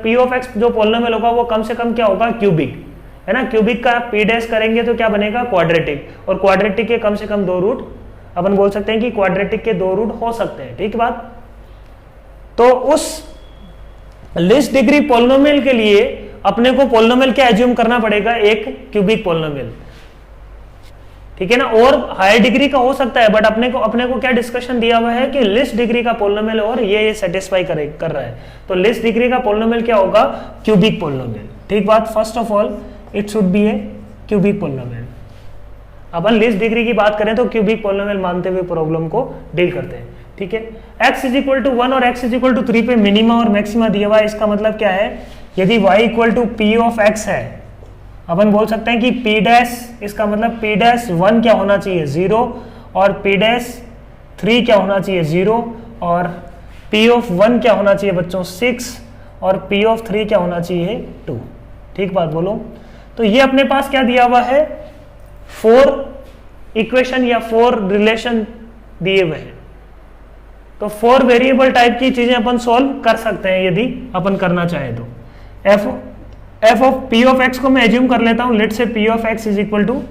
p ऑफ x जो पोलिनोमियल होगा वो कम से कम क्या होगा क्यूबिक, है ना। क्यूबिक का p डैश करेंगे तो क्या बनेगा क्वाड्रेटिक, और क्वाड्रेटिक के कम से कम 2 रूट अपन बोल सकते हैं कि क्वाड्रेटिक के 2 रूट हो सकते हैं। ठीक बात, तो उस लिस्ट डिग्री पोलिनोमियल के लिए अपने को पोलिनोमियल क्या एज्यूम करना पड़ेगा, एक क्यूबिक पोलिनोमियल। ठीक है ना, और हायर डिग्री का हो सकता है, बट अपने को क्या डिस्कशन दिया हुआ है कि लिस्ट डिग्री का पोलिनोमियल और ये सेटिस्फाई कर रहा है, तो लिस्ट डिग्री का पोलिनोमियल क्या होगा क्यूबिक पोलिनोमियल। ठीक बात, first of all it should be A cubic polynomial. Upon list degree की बात करें तो क्यूबिक पोलिनोमियल मानते हुए प्रॉब्लम को डील करते हैं। ठीक है, x इज इक्वल टू 1 और x इज इक्वल टू 3 पे मिनिमा और मैक्सिमा दिया हुआ है। इसका मतलब क्या है, यदि y equal to p of x है, अपन बोल सकते हैं कि p डैश, इसका मतलब p डैश 1 क्या होना चाहिए 0 और p डैश 3 क्या होना चाहिए 0 और p ऑफ 1 क्या होना चाहिए बच्चों 6 और p ऑफ 3 क्या होना चाहिए 2। ठीक बात बोलो, तो ये अपने पास क्या दिया हुआ है 4 इक्वेशन या 4 रिलेशन दिए हुए हैं। तो 4 वेरिएबल टाइप की चीजें अपन सोल्व कर सकते हैं यदि अपन करना चाहें तो। F of p of x को मैं एज्यूम कर लेता हूं, let say p of x is equal to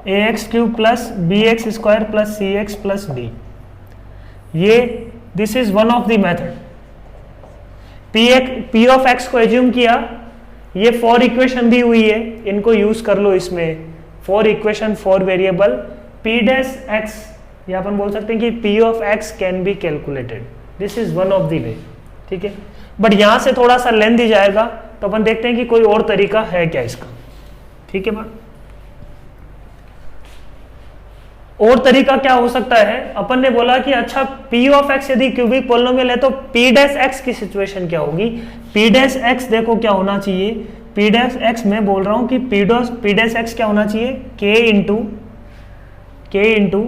a x cube plus b x square plus c x plus d. ये this is one of the method. P of x को assume किया, ये 4 equation दी हुई है, इनको use कर लो इसमें। 4 equation 4 variable P dash x, या अपन बोल सकते हैं कि P of x can be calculated, this is one of the वे, ठीक है। बट यहां से थोड़ा सा लेंथ दी जाएगा, तो अपन देखते हैं कि कोई और तरीका है क्या इसका, ठीक है बात। और तरीका क्या हो सकता है, अपन ने बोला कि अच्छा पी ऑफ एक्स यदि क्यूबिक पोलिनोमियल है तो पी डैश एक्स की सिचुएशन क्या होगी। पी डैश एक्स देखो क्या होना चाहिए, पी डैश एक्स मैं बोल रहा हूं कि पी डैश एक्स क्या होना चाहिए, के इंटू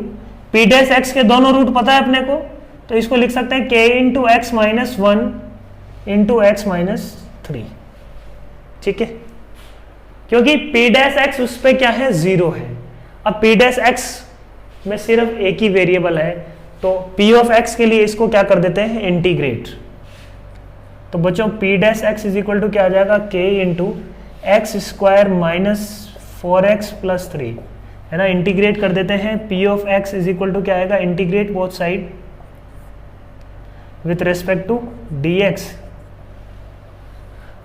पी डैश एक्स के दोनों रूट पता है अपने को, तो इसको लिख सकते हैं के into x minus 1 into x minus 3, ठीक है, क्योंकि पी डैश एक्स उस पर क्या है, 0 है। अब पी डैश एक्स में सिर्फ एक ही वेरिएबल है, तो पी ऑफ एक्स के लिए इसको क्या कर देते हैं, इंटीग्रेट। तो बच्चों p dash x is equal to क्या आ जाएगा, के into x square minus 4x plus 3, है ना। इंटीग्रेट कर देते हैं, p of x is equal to क्या आएगा, integrate both side with respect to dx,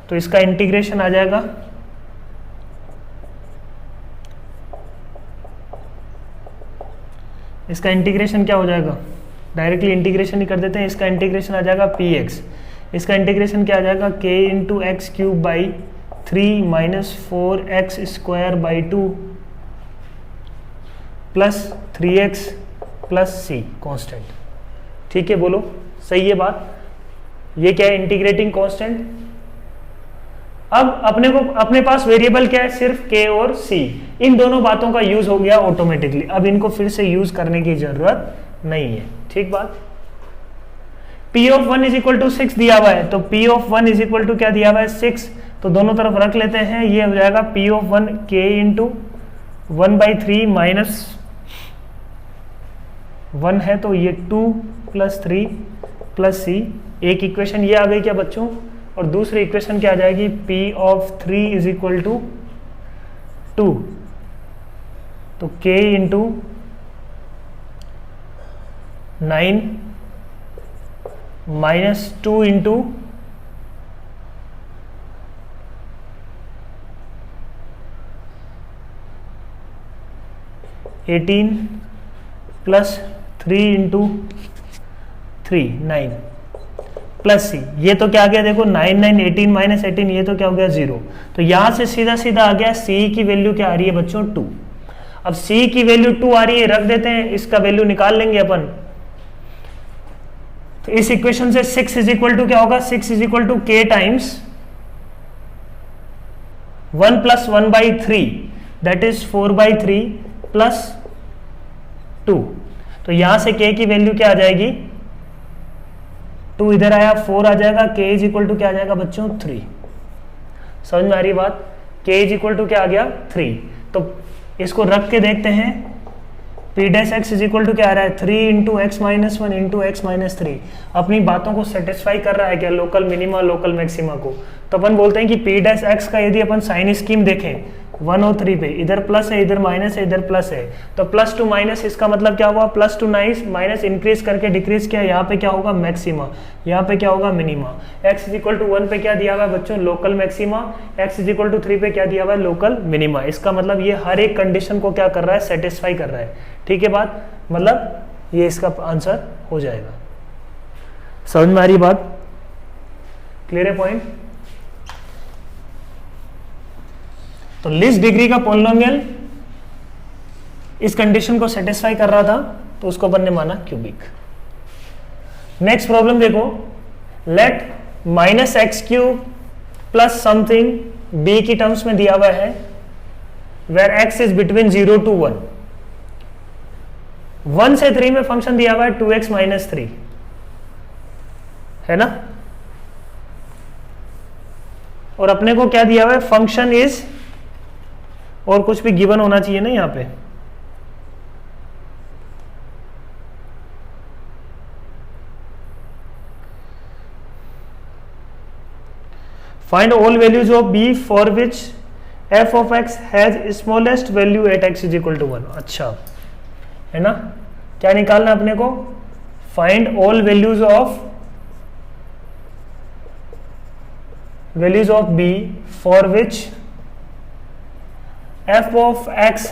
तो इसका इंटीग्रेशन आ जाएगा इसका इंटीग्रेशन क्या हो जाएगा, डायरेक्टली इंटीग्रेशन ही कर देते हैं। इसका इंटीग्रेशन आ जाएगा px, इसका इंटीग्रेशन क्या आ जाएगा, k into x cube by 3 minus 4x square by 2 plus 3x plus c constant, ठीक है, बोलो सही है बात। ये क्या है, इंटीग्रेटिंग कांस्टेंट। अब अपने पास वेरिएबल क्या है, सिर्फ k और c, इन दोनों बातों का यूज हो गया ऑटोमेटिकली, अब इनको फिर से यूज करने की जरूरत नहीं है, ठीक बात। p of 1 is equal to 6 दिया हुआ है, तो p of 1 is equal to क्या दिया हुआ है, 6, तो दोनों तरफ रख लेते हैं, ये हो जाएगा p of 1 k into 1/3 minus 1 है, तो ये 2 प्लस 3 प्लस c, एक इक्वेशन ये आ गई क्या बच्चों, और दूसरी इक्वेशन क्या आ जाएगी, p of 3 is equal to 2, तो k into 9 minus 2 into 18 plus 3 into 3 9 plus c, ये तो क्या आ गया देखो 9 9 18 माइनस 18, ये तो क्या हो गया 0, तो यहां से सीधा सीधा आ गया c की वैल्यू क्या आ रही है बच्चों, 2। अब c की वैल्यू 2 आ रही है, रख देते हैं, इसका वैल्यू निकाल लेंगे अपन। तो इस इक्वेशन से 6 इज इक्वल टू क्या होगा, 6 is equal to k times 1 plus 1/3 that is 4/3 plus 2, तो यहां से k की वैल्यू क्या आ जाएगी, 2 इधर आया, 4 आ जाएगा, k इज इक्वल टू क्या आ जाएगा बच्चों, 3। समझ में आ रही बात, k इज इक्वल टू क्या आ गया, 3। तो इसको रख के देखते हैं, p dash x is equal to क्या आ रहा है, 3 into x minus 1 into x minus 3, अपनी बातों को सेटिस्फाई कर रहा है क्या, लोकल मिनिमा लोकल मैक्सिमा को। तो अपन बोलते हैं कि p डैश x का यदि अपन साइन स्कीम देखें 1 और 3 पे, इधर प्लस है इधर माइनस है इधर प्लस है, तो प्लस टू माइनस, इसका मतलब क्या हुआ, प्लस टू माइनस इंक्रीज करके डिक्रीज किया, यहाँ पे क्या होगा मैक्सिमा, यहाँ पे क्या होगा minima. x is equal to 1 पे क्या दिया हुआ है बच्चों, local maxima, x is equal to 3 पे क्या दिया हुआ है, लोकल मिनिमा। इसका मतलब ये हर एक कंडीशन को क्या कर रहा है, सेटिस्फाई कर रहा है, ठीक है बात, मतलब ये इसका आंसर हो जाएगा। समझ में आ रही बात, क्लियर है पॉइंट। तो लीस्ट डिग्री का पॉलिनोमियल इस कंडीशन को सेटिस्फाई कर रहा था, तो उसको अपन ने माना क्यूबिक। नेक्स्ट प्रॉब्लम देखो, let minus x cube plus something b की टर्म्स में दिया हुआ है, where x is between 0 to 1, 1 से 3 में फंक्शन दिया हुआ है 2x माइनस 3, है ना, और अपने को क्या दिया हुआ है, फंक्शन इज, और कुछ भी गिवन होना चाहिए ना यहाँ पे, find all values of b for which f of x has smallest value at x is equal to 1। अच्छा है ना, क्या निकालना अपने को, find all values of b for which f of x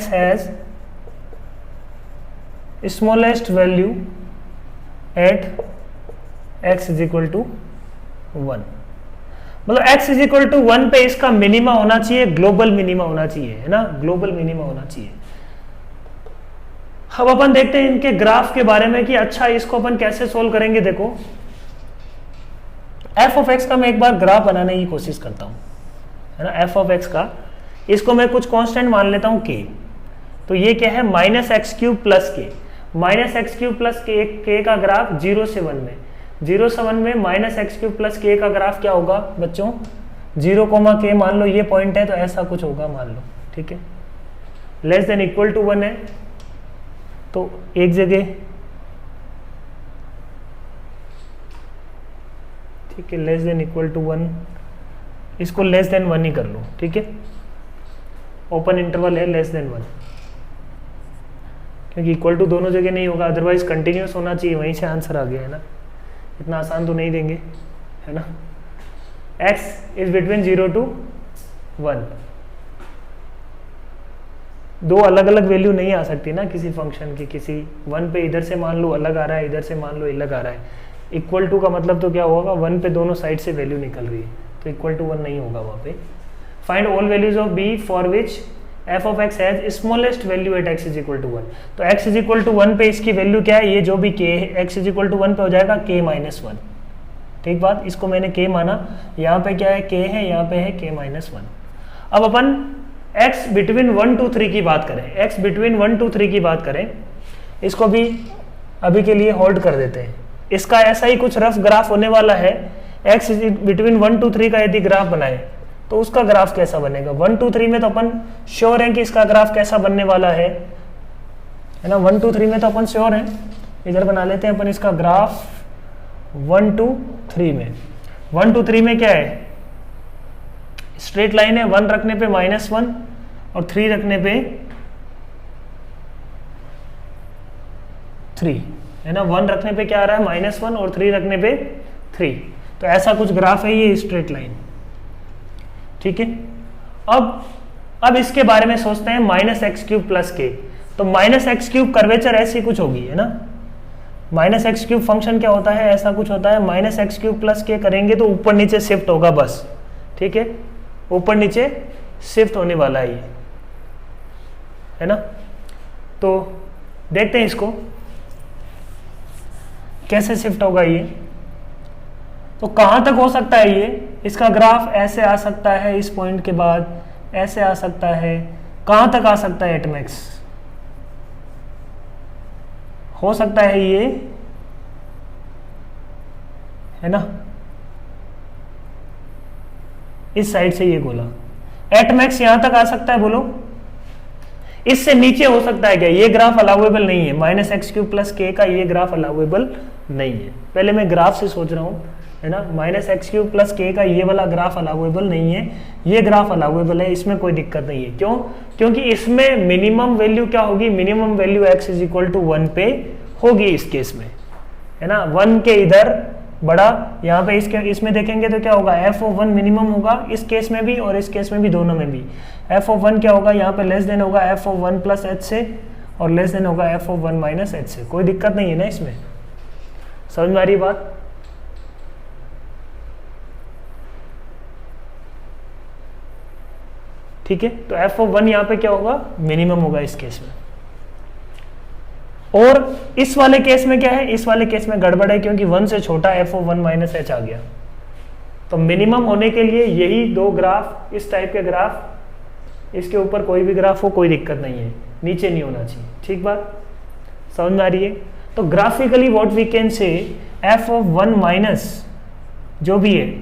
has smallest value at x is equal to 1। मतलब x is equal to 1 पे इसका मिनिमा होना चाहिए, ग्लोबल मिनिमा होना चाहिए, है ना, ग्लोबल मिनिमा होना चाहिए। अब अपन देखते हैं इनके ग्राफ के बारे में कि अच्छा इसको अपन कैसे सोल्व करेंगे। देखो f ऑफ x का मैं एक बार ग्राफ बनाने की कोशिश करता हूं, है ना, f ऑफ x का, इसको मैं कुछ कांस्टेंट मान लेता हूं k। तो ये क्या है, माइनस एक्स क्यूब प्लस के, माइनस एक्स क्यूब प्लस के का ग्राफ 0 से 1 में, 0 से 1 में माइनस एक्स क्यूब प्लस के का ग्राफ क्या होगा बच्चों, 0 के मान लो ये पॉइंट है तो ऐसा कुछ होगा मान लो, ठीक है, लेस देन इक्वल टू 1 है तो एक जगह, ठीक है, लेस देन इक्वल टू 1, इसको लेस देन 1 ही कर लो, ठीक है, ओपन इंटरवल है लेस देन 1, क्योंकि इक्वल टू दोनों जगह नहीं होगा, अदरवाइज कंटिन्यूस होना चाहिए, वहीं से आंसर आ गया, है ना, इतना आसान तो नहीं देंगे, है ना। x इज बिटवीन 0 to 1, दो अलग अलग वैल्यू नहीं आ सकती ना किसी फंक्शन की, किसी 1 पे इधर से मान लो अलग आ रहा है, इधर से मान लो अलग आ रहा है, इक्वल टू का मतलब तो क्या होगा, 1 पे दोनों साइड से वैल्यू निकल रही है, तो इक्वल टू 1 नहीं होगा वहाँ पे। Find all values of b for which f of x has smallest value at x is equal to 1। तो x इज इक्वल टू 1 पे इसकी वैल्यू क्या है, ये जो भी k है, x इज इक्वल टू 1 पे हो जाएगा k माइनस 1, ठीक बात, इसको मैंने k माना, यहाँ पे क्या है k है, यहाँ पे है k माइनस 1। अब अपन x बिटवीन 1 to 3 की बात करें, x बिटवीन 1 to 3 की बात करें, इसको भी अभी के लिए होल्ड कर देते हैं, इसका ऐसा ही कुछ रफ ग्राफ होने वाला है, x बिटवीन 1 to 3 का यदि ग्राफ बनाए तो उसका ग्राफ कैसा बनेगा, 1 to 3 में तो अपन श्योर है कि इसका ग्राफ कैसा बनने वाला है ना, 1 to 3 में तो अपन श्योर है, इधर बना लेते हैं अपन इसका ग्राफ 1 to 3 में। 1 to 3 में क्या है, स्ट्रेट लाइन है, 1 रखने पे -1 और 3 रखने पे 3, है ना, 1 रखने पे क्या आ रहा है -1 और 3 रखने पे 3, तो ऐसा कुछ ग्राफ है ये स्ट्रेट लाइन, ठीक है। अब इसके बारे में सोचते हैं माइनस एक्स क्यूब प्लस के, तो माइनस एक्स क्यूब कर्वेचर ऐसी कुछ होगी, है ना, माइनस एक्स क्यूब फंक्शन क्या होता है, ऐसा कुछ होता है, माइनस एक्स क्यूब प्लस के करेंगे तो ऊपर नीचे शिफ्ट होगा बस, ठीक है, ऊपर नीचे शिफ्ट होने वाला है ये, है ना। तो देखते हैं इसको कैसे शिफ्ट होगा ये, तो कहां तक हो सकता है ये, इसका ग्राफ ऐसे आ सकता है, इस पॉइंट के बाद ऐसे आ सकता है, कहां तक आ सकता है एट मैक्स, हो सकता है ये, है ना, इस साइड से ये गोला एट मैक्स यहां तक आ सकता है, बोलो इससे नीचे हो सकता है क्या, ये ग्राफ अलाउेबल नहीं है, माइनस एक्स क्यूब प्लस के का ये ग्राफ अलाउेबल नहीं है, पहले मैं ग्राफ से सोच रहा हूं, है ना, माइनस एक्स क्यूब प्लस के का ये वाला ग्राफ अलाउेबल नहीं है, ये ग्राफ अलाउेबल है, इसमें कोई दिक्कत नहीं है, क्यों, क्योंकि इसमें मिनिमम वैल्यू क्या होगी, minimum value x is equal to 1 पे होगी इस केस में, है ना, 1 के इधर बड़ा, यहाँ पे इसमें देखेंगे तो क्या होगा, f ऑफ 1 मिनिमम होगा इस केस में भी और इस केस में भी, दोनों में भी f ऑफ 1 क्या होगा, यहाँ पे लेस देन होगा f ऑफ 1 प्लस h से और लेस देन होगा f ऑफ 1 माइनस h से, कोई दिक्कत नहीं है ना इसमें, समझ में आ रही बात। ठीक है, तो f ऑफ 1 यहाँ पे क्या होगा, मिनिमम होगा इस केस में, और इस वाले केस में क्या है, इस वाले केस में गड़बड़ है, क्योंकि 1 से छोटा f ऑफ 1 माइनस h आ गया, तो मिनिमम होने के लिए यही दो ग्राफ, इस टाइप के ग्राफ, इसके ऊपर कोई भी ग्राफ हो कोई दिक्कत नहीं है, नीचे नहीं होना चाहिए, ठीक बात, समझ में आ रही है। तो graphically what we can say, f of 1 minus जो भी है,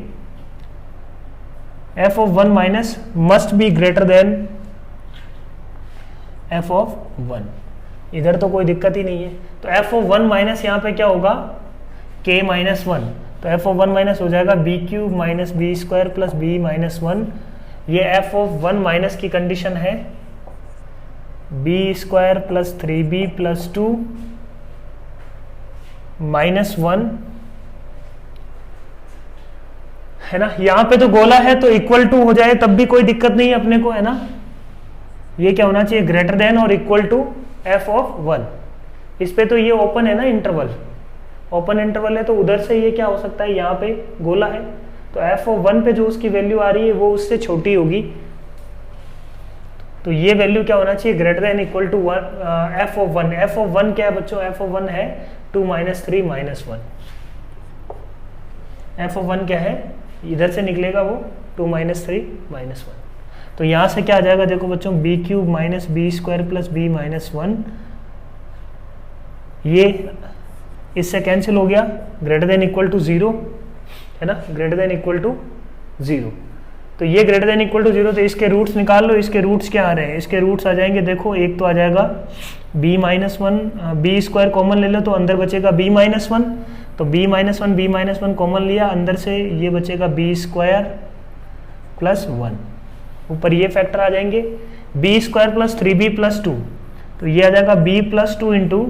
f of 1 minus must be greater than f of 1, इधर तो कोई दिक्कत ही नहीं है, तो f ऑफ 1 माइनस यहाँ पे क्या होगा, k माइनस वन, तो एफ ऑफ वन माइनस हो जाएगा b cube minus B square plus B minus one. ये एफ ऑफ वन माइनस की कंडीशन है b square plus 3b plus 2 minus 1 है ना। यहां पे तो गोला है तो इक्वल टू हो जाए तब भी कोई दिक्कत नहीं है अपने को, है ना। ये क्या होना चाहिए, ग्रेटर देन और equal to F of one. इस पे तो ये ओपन है ना इंटरवल, ओपन इंटरवल है तो उधर से ये क्या हो सकता है, यहाँ पे गोला है तो एफ ऑफ वन पे जो उसकी वैल्यू आ रही है वो उससे छोटी होगी। तो ये वैल्यू क्या होना चाहिए, greater than equal to one F of one. F of one क्या है बच्चों, एफ ऑफ वन है 2 minus 3 minus 1। F of one क्या है, इधर से निकलेगा वो 2 माइनस 3 माइनस 1। तो यहाँ से क्या आ जाएगा, देखो बच्चों B cube minus B square plus B minus 1, ये इससे कैंसिल हो गया, ग्रेटर देन इक्वल टू 0 है ना, ग्रेटर देन इक्वल टू 0। तो ये ग्रेटर देन इक्वल टू 0, तो इसके रूट्स निकाल लो। इसके रूट्स क्या आ रहे हैं, इसके रूट्स आ जाएंगे, देखो एक तो आ जाएगा b minus one, B square common ले लो तो अंदर बचेगा b माइनस वन, तो b माइनस वन कॉमन लिया, अंदर से ये बचेगा b स्क्वायर प्लस 1, ऊपर ये फैक्टर आ जाएंगे b square plus 3b plus 2, तो ये आ जाएगा b plus 2 into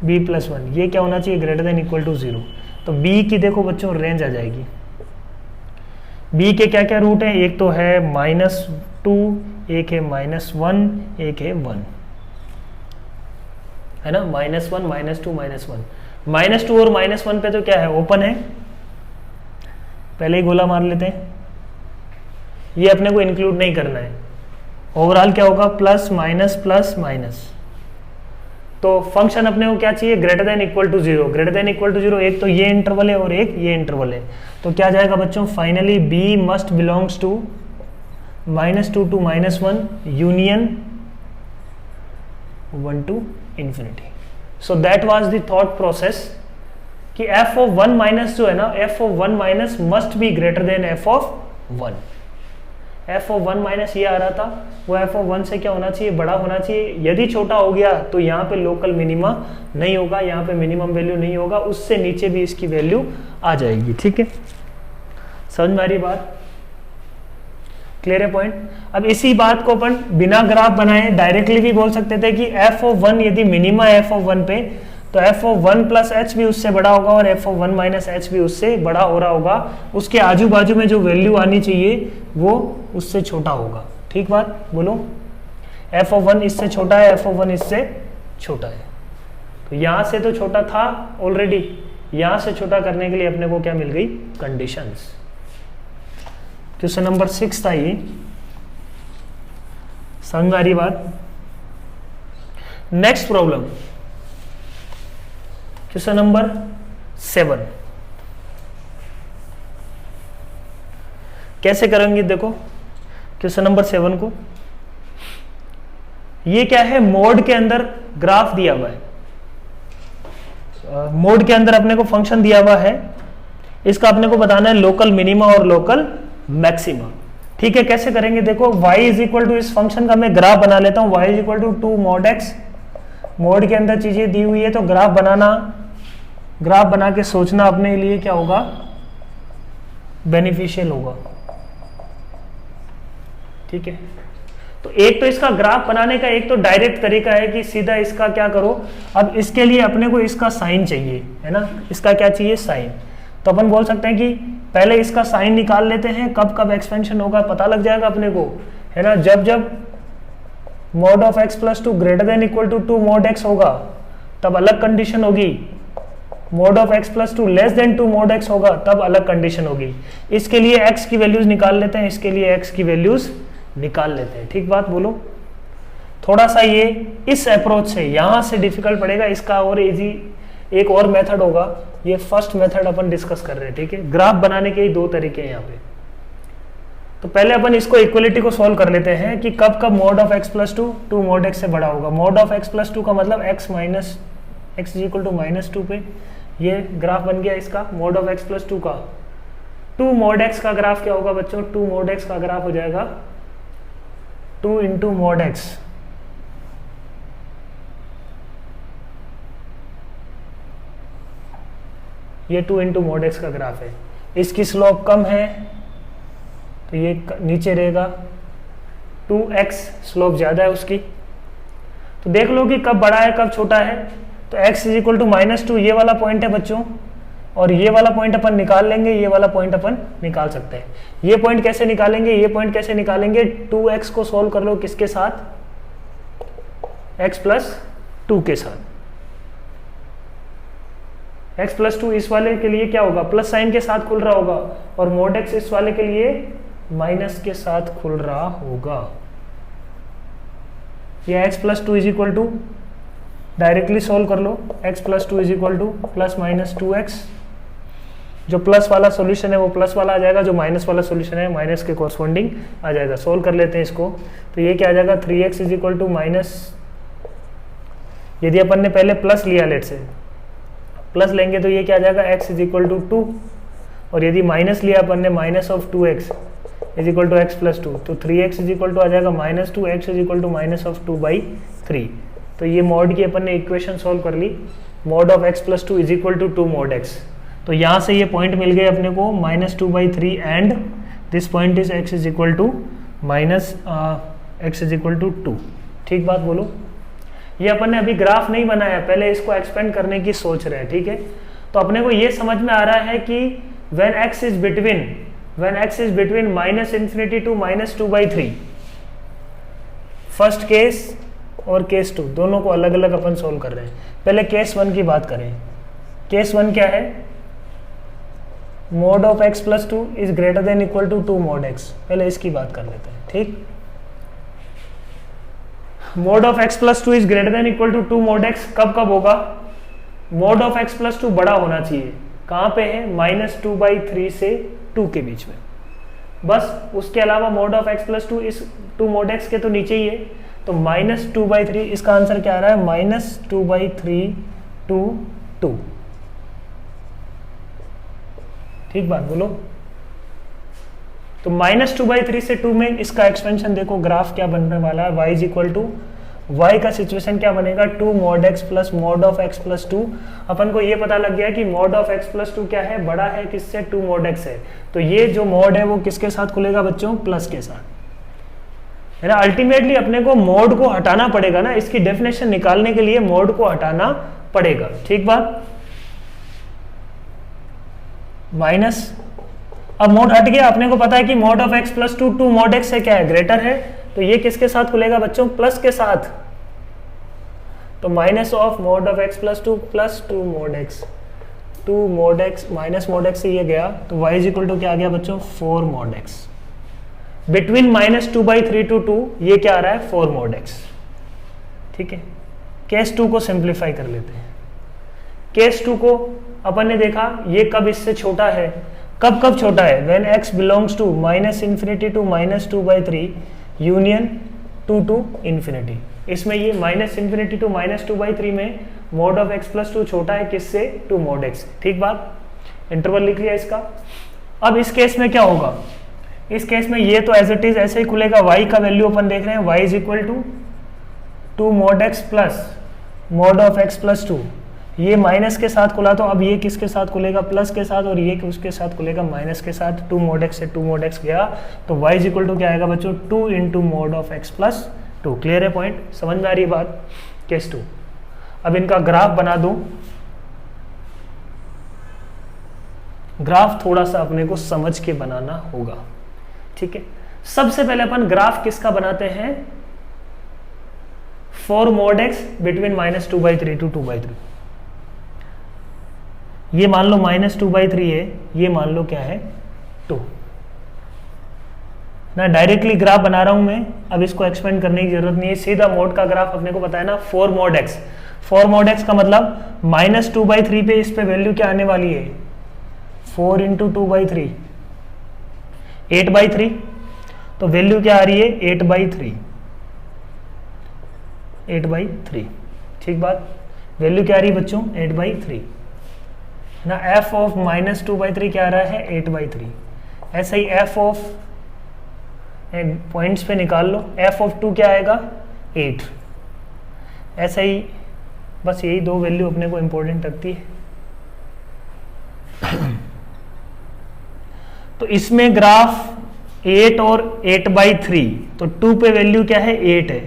b plus 1। ये क्या होना चाहिए, ग्रेटर देन इक्वल टू 0। तो b की देखो बच्चों रेंज आ जाएगी, b के क्या क्या रूट हैं, एक तो है -2, एक है -1, एक है 1, है ना, -1, -2, -1, -2 और -1 पे तो क्या है, ओपन है, पहले ही गोला मार लेते हैं, ये अपने को इंक्लूड नहीं करना है। ओवरऑल क्या होगा, प्लस माइनस प्लस माइनस। तो फंक्शन अपने को क्या चाहिए, greater than equal to 0। Greater than equal to 0, एक तो ये इंटरवल है और एक ये इंटरवल है, तो क्या जाएगा बच्चों, finally b must belongs to -2 to -1 union 1 to infinity. So that was the thought process कि f ऑफ 1 माइनस जो है ना, f of 1 minus must be greater than f of 1। f of 1 minus ये आ रहा था, वो f ऑफ 1 से क्या होना चाहिए, बड़ा होना चाहिए। यदि छोटा हो गया तो यहाँ पे लोकल मिनिमा नहीं होगा, यहाँ पे मिनिमम वैल्यू नहीं होगा, उससे नीचे भी इसकी वैल्यू आ जाएगी। ठीक है, समझ में आ रही बात, क्लियर है पॉइंट। अब इसी बात को अपन बिना ग्राफ बनाए डायरेक्टली भी बोल सकते थे कि f ऑफ 1 यदि मिनिमा है f ऑफ 1 पे, तो f ऑफ 1 प्लस एच भी उससे बड़ा होगा और f ऑफ 1 माइनस एच भी उससे बड़ा हो रहा होगा। उसके आजू बाजू में जो वैल्यू आनी चाहिए वो उससे छोटा होगा। ठीक बात बोलो, f ऑफ 1 इससे छोटा है, f ऑफ 1 इससे छोटा है, तो यहां से तो छोटा था ऑलरेडी, यहां से छोटा करने के लिए अपने को क्या मिल गई, कंडीशंस। क्वेश्चन नंबर 6 था ये, समझ में आ रही बात। Next problem, question number 7। कैसे करेंगे देखो क्वेश्चन नंबर 7 को, ये क्या है, मोड के अंदर ग्राफ दिया हुआ है, मोड के अंदर अपने को फंक्शन दिया हुआ है, इसका अपने को बताना है लोकल मिनिमा और लोकल मैक्सिमा। ठीक है, कैसे करेंगे देखो, y इज इक्वल टू, इस फंक्शन का मैं ग्राफ बना लेता हूं, y is equal to 2 mod x। Mod के अंदर चीजें दी हुई है तो ग्राफ बनाना, ग्राफ बना के सोचना अपने लिए क्या होगा, बेनिफिशियल होगा। ठीक है, तो एक तो इसका ग्राफ बनाने का एक तो डायरेक्ट तरीका है कि सीधा इसका क्या करो, अब इसके लिए अपने को इसका साइन चाहिए, है ना, इसका क्या चाहिए, साइन। तो अपन बोल सकते हैं कि पहले इसका साइन निकाल लेते हैं, कब कब एक्सपेंशन होगा पता लग जाएगा अपने को, है ना। जब जब mod of x plus 2 greater than equal to 2 mod x होगा तब अलग कंडीशन होगी, mod of x plus 2 less than 2 mod x होगा तब अलग कंडीशन होगी। इसके लिए x की वैल्यूज निकाल लेते हैं, इसके लिए x की वैल्यूज निकाल लेते हैं। ठीक बात बोलो, थोड़ा सा ये इस अप्रोच से यहां से डिफिकल्ट पड़ेगा, इसका और इजी एक और मेथड होगा, ये फर्स्ट मेथड अपन डिस्कस कर रहे हैं। ठीक है, ग्राफ बनाने के ही 2 तरीके हैं यहाँ पे। तो पहले अपन इसको इक्वलिटी को सॉल्व कर लेते हैं कि कब कब mod of x plus 2 mod x से बड़ा होगा। mod ऑफ x प्लस 2 का मतलब x minus x is equal to -2 पे ये ग्राफ बन गया इसका। mod ऑफ x प्लस 2 का 2 mod x का ग्राफ क्या होगा बच्चों, 2 mod x का ग्राफ हो जाएगा 2 इंटू mod x, ये 2 इंटू मॉड एक्स का ग्राफ है। इसकी स्लोप कम है तो ये नीचे रहेगा, 2x स्लोप ज़्यादा है उसकी। तो देख लो कि कब बड़ा है कब छोटा है। तो x इज इक्वल टू -2 ये वाला पॉइंट है बच्चों, और ये वाला पॉइंट अपन निकाल लेंगे, ये वाला पॉइंट अपन निकाल सकते हैं। ये पॉइंट कैसे निकालेंगे, ये पॉइंट कैसे निकालेंगे, 2x को सोल्व कर लो किसके साथ, x प्लस 2 के साथ। x प्लस 2 इस वाले के लिए क्या होगा, प्लस साइन के साथ खुल रहा होगा, और मोड x इस वाले के लिए माइनस के साथ खुल रहा होगा। ये x plus 2 is equal to, directly solve कर लो, x plus 2 is equal to plus minus 2x। जो प्लस वाला सॉल्यूशन है वो प्लस वाला आ जाएगा, जो माइनस वाला सॉल्यूशन है माइनस के कॉरस्पॉन्डिंग आ जाएगा। सोल्व कर लेते हैं इसको। तो ये क्या आ जाएगा, 3x is equal to minus, यदि अपन ने पहले प्लस लिया, लेट से प्लस लेंगे तो ये क्या आ जाएगा, x इज इक्वल टू 2, और यदि माइनस लिया अपन ने, minus of 2x is equal to X plus 2, तो 3x इज इक्वल टू आ जाएगा -2x इज इक्वल टू -2/3। तो ये मॉड की अपन ने इक्वेशन सोल्व कर ली, mod of x plus 2 is equal to 2 mod x। तो यहाँ से ये पॉइंट मिल गए अपने को -2/3, and this point is x is equal to x is equal to 2। ठीक बात बोलो। ये अपन ने अभी ग्राफ नहीं बनाया, पहले इसको एक्सपेंड करने की सोच रहे हैं, ठीक है। तो अपने को ये समझ में आ रहा है कि when x is between -∞ to -2/3, first case और केस 2 दोनों को अलग अलग अपन सोल्व कर रहे हैं। पहले केस 1 की बात करें। केस 1 क्या है, mod of x plus 2 is greater than equal to 2 mod x। पहले इसकी बात कर लेते हैं, ठीक। Mod of x plus 2 is greater than equal to 2 mod x कब कब होगा, मॉड ऑफ x प्लस 2 बड़ा होना चाहिए, कहाँ पे है, -2/3 से 2 के बीच में, बस। उसके अलावा मॉड ऑफ x प्लस 2 इस 2 मॉड x के तो नीचे ही है, तो -2/3, इसका आंसर क्या आ रहा है, -2/3 to 2। ठीक बात बोलो। तो -2/3 से 2 में इसका एक्सपेंशन देखो, ग्राफ क्या बनने वाला है, y is equal to, y का सिचुएशन क्या बनेगा, 2 mod x plus mod of x plus 2। अपन को ये पता लग गया कि मॉड ऑफ x प्लस 2 क्या है, बड़ा है किससे, 2 मॉड x है। तो ये जो मॉड है वो किसके साथ खुलेगा बच्चों, प्लस के साथ, है ना। अल्टीमेटली अपने को मॉड को हटाना पड़ेगा ना, इसकी डेफिनेशन निकालने के लिए मॉड को हटाना पड़ेगा। ठीक बात। माइनस, अब मॉड हट गया, अपने को पता है कि mod of x plus 2 2 mod x से क्या है, ग्रेटर है, तो ये किसके साथ खुलेगा बच्चों, प्लस के साथ। तो minus of mod of x plus 2 plus 2 mod x, 2 mod x minus mod x से ये गया, तो y इज इक्वल टू क्या आ गया बच्चों, 4 मॉड x। बिटवीन -2/3 to 2 ये क्या आ रहा है, 4 मॉड x। ठीक है। केस 2 को सिंप्लीफाई कर लेते हैं। केस 2 को अपन ने देखा, ये कब इससे छोटा है, कब कब छोटा है, when x belongs to -∞ to -2/3 union 2 to ∞। इसमें ये -∞ to -2/3 में मॉड ऑफ x प्लस 2 छोटा है किससे, 2 मॉड x। ठीक बात, इंटरवल लिख लिया इसका। अब इस केस में क्या होगा, इस केस में ये तो एज इट इज ऐसे ही खुलेगा, y का वैल्यू अपन देख रहे हैं, y is equal to 2 mod x plus mod of x plus 2। ये माइनस के साथ खुला, तो अब ये किसके साथ खुलेगा, प्लस के साथ, और ये उसके साथ खुलेगा माइनस के साथ। 2 मॉड x से 2 मॉड x गया, तो y इज इक्वल टू क्या आएगा बच्चों, 2 into mod of x plus 2। Clear है पॉइंट, समझ में आ रही है बात। केस 2। अब इनका ग्राफ बना दूं, ग्राफ थोड़ा सा अपने को समझ के बनाना होगा। ठीक है। सबसे पहले अपन ग्राफ किसका बनाते हैं, 4 मॉड x बिटवीन -2/3 to 2/3। ये मान लो -2/3 है, ये मान लो क्या है, 2 ना। डायरेक्टली ग्राफ बना रहा हूं मैं, अब इसको एक्सपेंड करने की जरूरत नहीं है, सीधा मॉड का ग्राफ अपने को पता है ना, 4 मॉड x। 4 मॉड x का मतलब -2/3 पे इस पे वैल्यू क्या आने वाली है, 4 इंटू 2/3 8/3। तो वैल्यू क्या आ रही है, 8/3 8/3। ठीक बात, वैल्यू क्या आ रही है बच्चों, 8/3 ना। f ऑफ -2/3 क्या आ रहा है, 8/3। ऐसे ही f ऑफ, पॉइंट्स पे निकाल लो, f ऑफ 2 क्या आएगा, 8। ऐसा ही बस यही दो वैल्यू अपने को इंपॉर्टेंट लगती है। तो इसमें ग्राफ 8 और 8/3, तो 2 पे वैल्यू क्या है 8 है,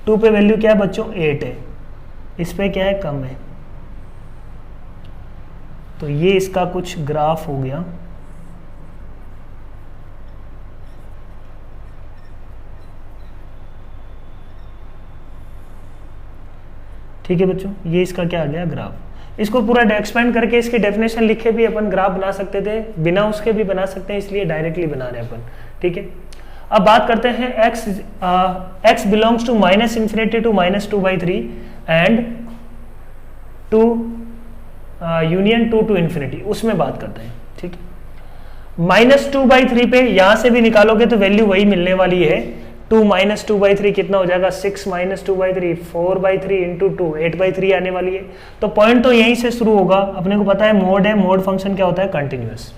2 पे वैल्यू क्या है बच्चों 8 है, इस पे क्या है कम है। तो ये इसका कुछ ग्राफ हो गया। ठीक है बच्चों, ये इसका क्या आ गया ग्राफ। इसको पूरा एक्सपेंड करके इसकी डेफिनेशन लिखे भी अपन ग्राफ बना सकते थे, बिना उसके भी बना सकते हैं, इसलिए डायरेक्टली बना रहे हैं अपन। ठीक है, अब बात करते हैं x belongs to -∞ to -2/3 and to union 2 to ∞, उसमें बात करते हैं। ठीक है, -2/3 पे यहां से भी निकालोगे तो वैल्यू वही मिलने वाली है। 2 - 2/3 कितना हो जाएगा 6 - 2/3 4/3 इंटू 2 8/3 आने वाली है। तो पॉइंट तो यहीं से शुरू होगा, अपने को पता है मोड है, मोड फंक्शन क्या होता है कंटिन्यूअस,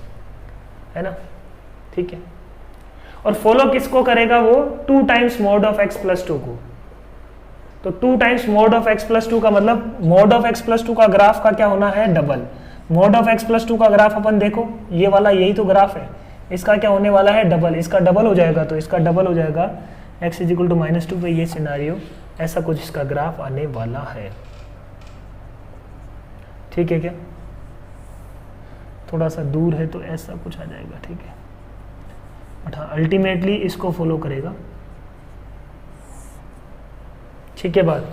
है ना। ठीक है, और फॉलो किसको करेगा वो 2 टाइम्स मोड ऑफ x + 2 को। तो 2 टाइम्स मोड ऑफ x + 2 का मतलब मोड ऑफ x + 2 का ग्राफ का क्या होना है डबल। मोड ऑफ x + 2 का ग्राफ अपन देखो, ये वाला यही तो ग्राफ है, इसका क्या होने वाला है डबल, इसका डबल हो जाएगा, तो इसका डबल हो जाएगा x = -2 पे ये सिनारियो, ऐसा कुछ इसका ग्राफ आने वाला है। ठीक है क्या, थोड़ा सा दूर है तो ऐसा कुछ आ जाएगा। ठीक है, बट हाँ अल्टीमेटली इसको फॉलो करेगा। ठीक है बात।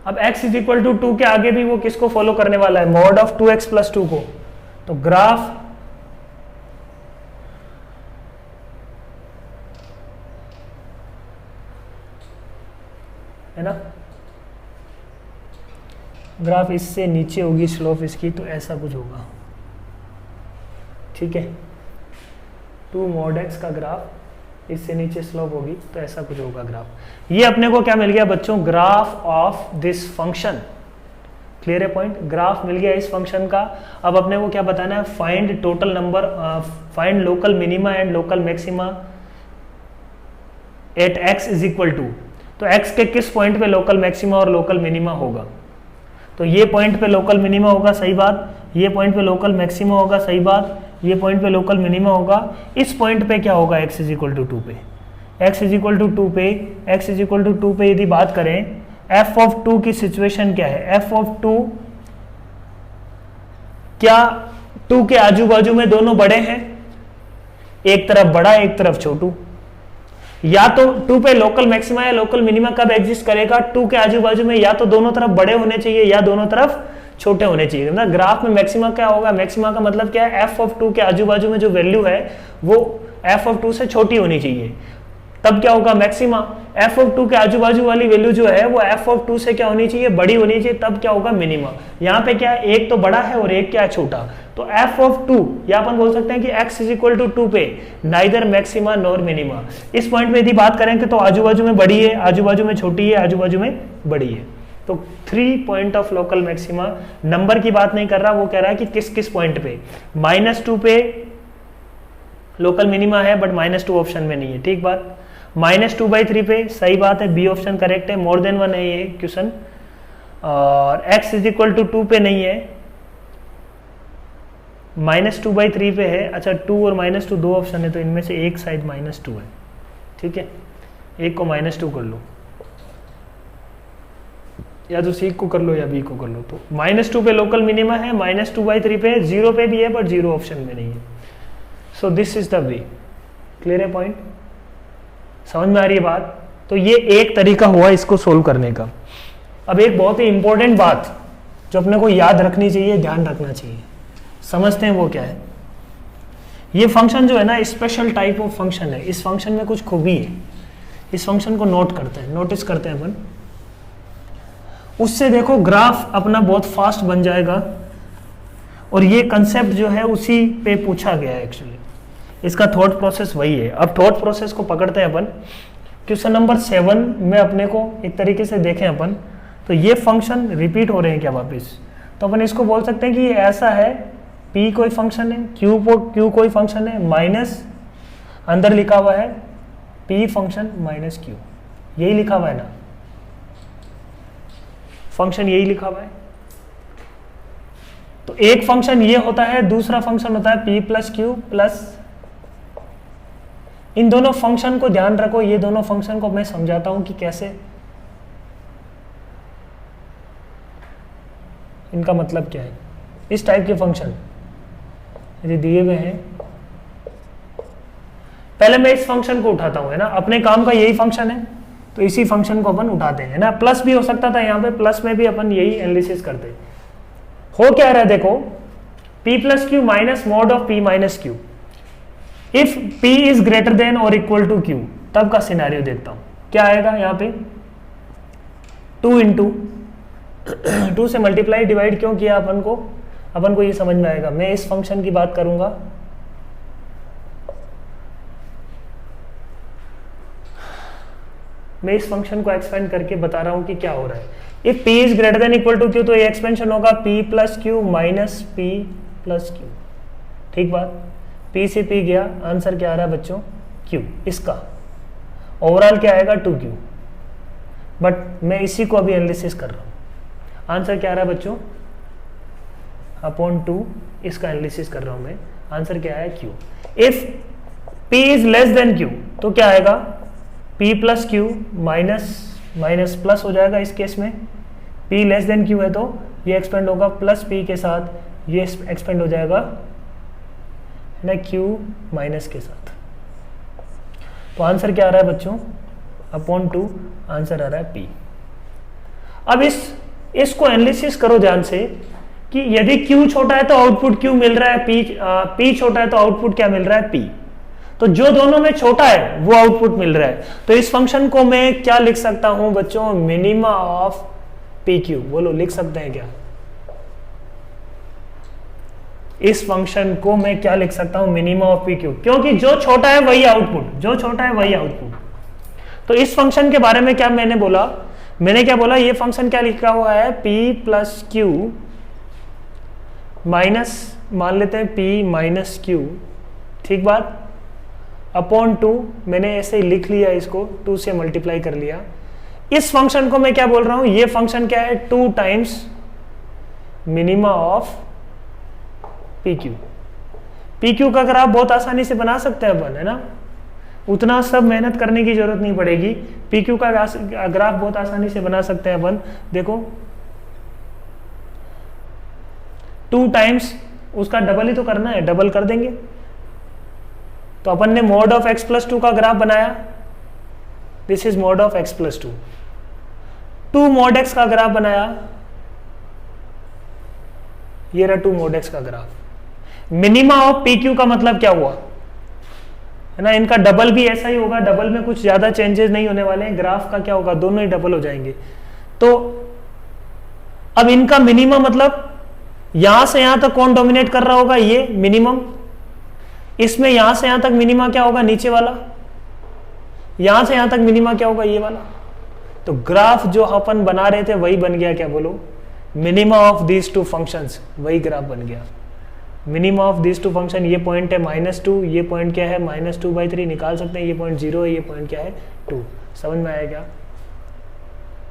अब x = 2 के आगे भी वो किसको फॉलो करने वाला है मॉड ऑफ 2x + 2 को। तो ग्राफ है ना, ग्राफ इससे नीचे होगी स्लोप इसकी, तो ऐसा कुछ होगा। ठीक है, 2 mod x का ग्राफ इससे नीचे स्लोप होगी, तो ऐसा कुछ होगा ग्राफ। ये अपने को क्या मिल गया बच्चों graph of this function. Clear है पॉइंट, ग्राफ मिल गया इस फंक्शन का। अब अपने को क्या बताना है find total number, find local minima and local maxima eight x = तो x के किस पॉइंट पे लोकल मैक्सिमा और लोकल मिनिमा होगा। तो ये पॉइंट पे लोकल मिनिमा होगा, सही बात, ये पॉइंट पे लोकल मैक्सिमा होगा, सही बात, ये पॉइंट पे लोकल मिनिमा होगा। इस पॉइंट पे क्या होगा x = 2 पे, x = 2 पे, x = 2 पे यदि बात करें f(2) की सिचुएशन क्या है, f(2) क्या 2 के आजू बाजू में दोनों बड़े हैं, एक तरफ बड़ा एक तरफ छोटू, या तो 2 पे लोकल मैक्सिमा या लोकल मिनिमा कब एग्जिस्ट करेगा 2 के आजू बाजू में, या तो दोनों तरफ बड़े होने चाहिए या दोनों तरफ छोटे होने चाहिए। ना ग्राफ में मैक्सिमा क्या होगा, मैक्सिमा का मतलब क्या है f(2) के आजू बाजू में जो वैल्यू है वो f(2) से छोटी होनी चाहिए, तब क्या होगा मैक्सिमा। f(2) के आजू बाजू वाली वैल्यू जो है वो f(2) से क्या होनी चाहिए बड़ी होनी चाहिए, तब क्या होगा मिनिमा। यहाँ पे क्या है एक तो बड़ा है और एक क्या है छोटा, तो f(2) या अपन बोल सकते हैं कि x = 2 पे नाइदर मैक्सिमा नॉर मिनिमा। इस पॉइंट में यदि बात करें तो आजू बाजू में बड़ी है, आजू बाजू में छोटी है, आजू बाजू में बड़ी है। तो 3 point of local maxima, number की बात नहीं कर रहा, वो कह रहा है कि किस किस पॉइंट पे। -2 पे लोकल मिनिमा है बट -2 ऑप्शन में नहीं है, ठीक बात। -2/3 पे सही बात है, बी ऑप्शन करेक्ट है, मोर देन 1 है ये क्वेश्चन। और x = 2 पे नहीं है, -2/3 पे है। अच्छा 2 और -2 दो ऑप्शन है, तो इनमें से एक साइड -2 है, ठीक है, एक को -2 कर लो, या तो सी को कर लो या बी को कर लो। तो -2 पे लोकल मिनिमा है, -2/3 पे 0 पे भी है बट 0 ऑप्शन में नहीं है। सो this is the way. Clear है पॉइंट, समझ में आ रही है बात। तो ये एक तरीका हुआ इसको सोल्व करने का। अब एक बहुत ही इंपॉर्टेंट बात जो अपने को याद रखनी चाहिए, ध्यान रखना चाहिए, समझते हैं वो क्या है। ये फंक्शन जो है ना स्पेशल टाइप ऑफ फंक्शन है, इस फंक्शन में कुछ खूबी है, इस फंक्शन को नोट करते हैं, नोटिस करते हैं अपन। उससे देखो ग्राफ अपना बहुत फास्ट बन जाएगा, और ये कंसेप्ट जो है उसी पे पूछा गया है एक्चुअली, इसका थॉट प्रोसेस वही है। अब थॉट प्रोसेस को पकड़ते हैं अपन। क्वेश्चन नंबर 7 में अपने को एक तरीके से देखें अपन, तो ये फंक्शन रिपीट हो रहे हैं क्या वापस, तो अपन इसको बोल सकते हैं कि ये ऐसा है, p कोई फंक्शन है, q कोई फंक्शन है, माइनस अंदर लिखा हुआ है p फंक्शन -q, यही लिखा हुआ है ना, फंक्शन यही लिखा हुआ है। तो एक फंक्शन ये होता है, दूसरा फंक्शन होता है p प्लस क्यू प्लस, इन दोनों फंक्शन को ध्यान रखो, ये दोनों फंक्शन को मैं समझाता हूं कि कैसे इनका मतलब क्या है। इस टाइप के फंक्शन यदि दिए हुए हैं, पहले मैं इस फंक्शन को उठाता हूं, है ना, अपने काम का यही फंक्शन है तो इसी फंक्शन को अपन उठाते हैं, है ना। प्लस भी हो सकता था, यहाँ पे प्लस में भी अपन यही एनालिसिस करते हैं। हो क्या रहा है देखो, p plus Q minus mod of p minus Q, if p is greater than और इक्वल टू q, तब का सिनेरियो देखता हूं क्या आएगा। यहाँ पे 2 से मल्टीप्लाई डिवाइड क्यों किया अपन को ये समझ में आएगा। मैं इस फंक्शन की बात करूंगा, मैं इस फंक्शन को एक्सपेंड करके बता रहा हूं कि क्या हो रहा है। If p is greater than equal to q, तो ये एक्सपेंशन होगा p plus Q minus p plus Q. ठीक बात, p से p गया, आंसर क्या आ रहा है बच्चों, q। इसका ओवरऑल क्या आएगा 2q, बट मैं इसी को अभी एनालिसिस कर रहा हूं। आंसर क्या आ रहा है बच्चों, अपॉन 2, इसका एनालिसिस कर रहा हूं मैं। आंसर क्या है q। If p is less then q, तो क्या आएगा p plus Q minus plus हो जाएगा। इस केस में p लेस देन q है तो ये एक्सपेंड होगा प्लस p के साथ, ये एक्सपेंड हो जाएगा ना q माइनस के साथ। तो आंसर क्या आ रहा है बच्चों, अपॉन 2, आंसर आ रहा है p। अब इसको एनालिसिस करो ध्यान से कि यदि q छोटा है तो आउटपुट q मिल रहा है, p छोटा है तो आउटपुट क्या मिल रहा है, p। तो जो दोनों में छोटा है वो आउटपुट मिल रहा है। तो इस फंक्शन को मैं क्या लिख सकता हूं बच्चों, मिनिमा ऑफ पी क्यू। बोलो लिख सकते हैं क्या, इस फंक्शन को मैं क्या लिख सकता हूं, मिनिमा ऑफ पी क्यू, क्योंकि जो छोटा है वही आउटपुट, जो छोटा है वही आउटपुट। तो इस फंक्शन के बारे में क्या मैंने बोला, ये फंक्शन क्या लिखा हुआ है, p प्लस क्यू माइनस, मान लेते हैं p माइनस क्यू, ठीक बात, अपॉन 2, मैंने ऐसे ही लिख लिया, इसको 2 से मल्टीप्लाई कर लिया। इस फंक्शन को मैं क्या बोल रहा हूं, ये फंक्शन क्या है, 2 times minima of P Q. P Q का ग्राफ बहुत आसानी से बना सकते हैं अपन, है ना, उतना सब मेहनत करने की जरूरत नहीं पड़ेगी। पी क्यू का ग्राफ बहुत आसानी से बना सकते हैं अपन। देखो 2 टाइम्स, उसका डबल ही तो करना है, डबल कर देंगे। तो अपन ने मॉड ऑफ x प्लस 2 का ग्राफ बनाया, this is mod of x plus 2 mod x का ग्राफ बनाया, ये रहा 2 मॉड x का graph. Minima of P Q का मतलब क्या हुआ, है ना, इनका डबल भी ऐसा ही होगा, डबल में कुछ ज्यादा चेंजेस नहीं होने वाले हैं, ग्राफ का क्या होगा, दोनों ही डबल हो जाएंगे। तो अब इनका मिनिमा मतलब यहां से यहां तक कौन डोमिनेट कर रहा होगा, ये मिनिमम। इसमें यहां से यहां तक मिनिमा क्या होगा, नीचे वाला। यहां से यहां तक मिनिमा क्या होगा, ये वाला। तो ग्राफ जो अपन बना रहे थे वही बन गया, क्या बोलो, मिनिमा ऑफ दीज 2 फंक्शंस, वही ग्राफ बन गया। मिनिमा ऑफ दीज 2 फंक्शन, ये पॉइंट है -2, ये पॉइंट क्या है -2/3, निकाल सकते हैं, ये पॉइंट 0 है, ये पॉइंट क्या है 2। समझ में आया क्या।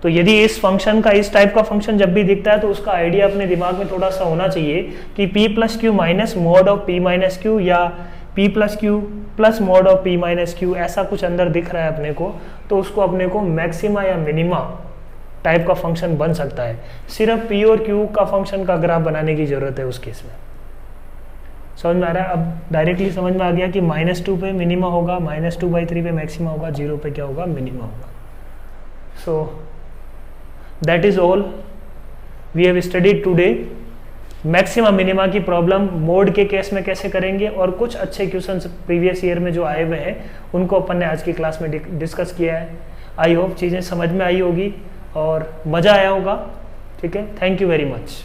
तो यदि इस फंक्शन का, इस टाइप का फंक्शन जब भी दिखता है तो उसका आइडिया अपने दिमाग में थोड़ा सा होना चाहिए कि p plus Q minus mod of p minus Q, या p plus Q plus mod of p minus Q, ऐसा कुछ अंदर दिख रहा है अपने को, तो उसको अपने को मैक्सिमा या मिनिमा टाइप का फंक्शन बन सकता है। सिर्फ p और q का फंक्शन का ग्राफ बनाने की जरूरत है उस केस में। समझ में आ रहा है। अब डायरेक्टली समझ में आ गया कि -2 पे मिनिमा होगा, -2/3 पे मैक्सिमा होगा, 0 पे क्या होगा, मिनिमा होगा। So that is all we have studied today. Maxima minima की प्रॉब्लम मोड के केस में कैसे करेंगे, और कुछ अच्छे क्वेश्चंस प्रीवियस ईयर में जो आए हुए हैं उनको अपन ने आज की क्लास में डिस्कस किया है। आई होप चीज़ें समझ में आई होगी और मज़ा आया होगा। ठीक है, थैंक यू वेरी मच।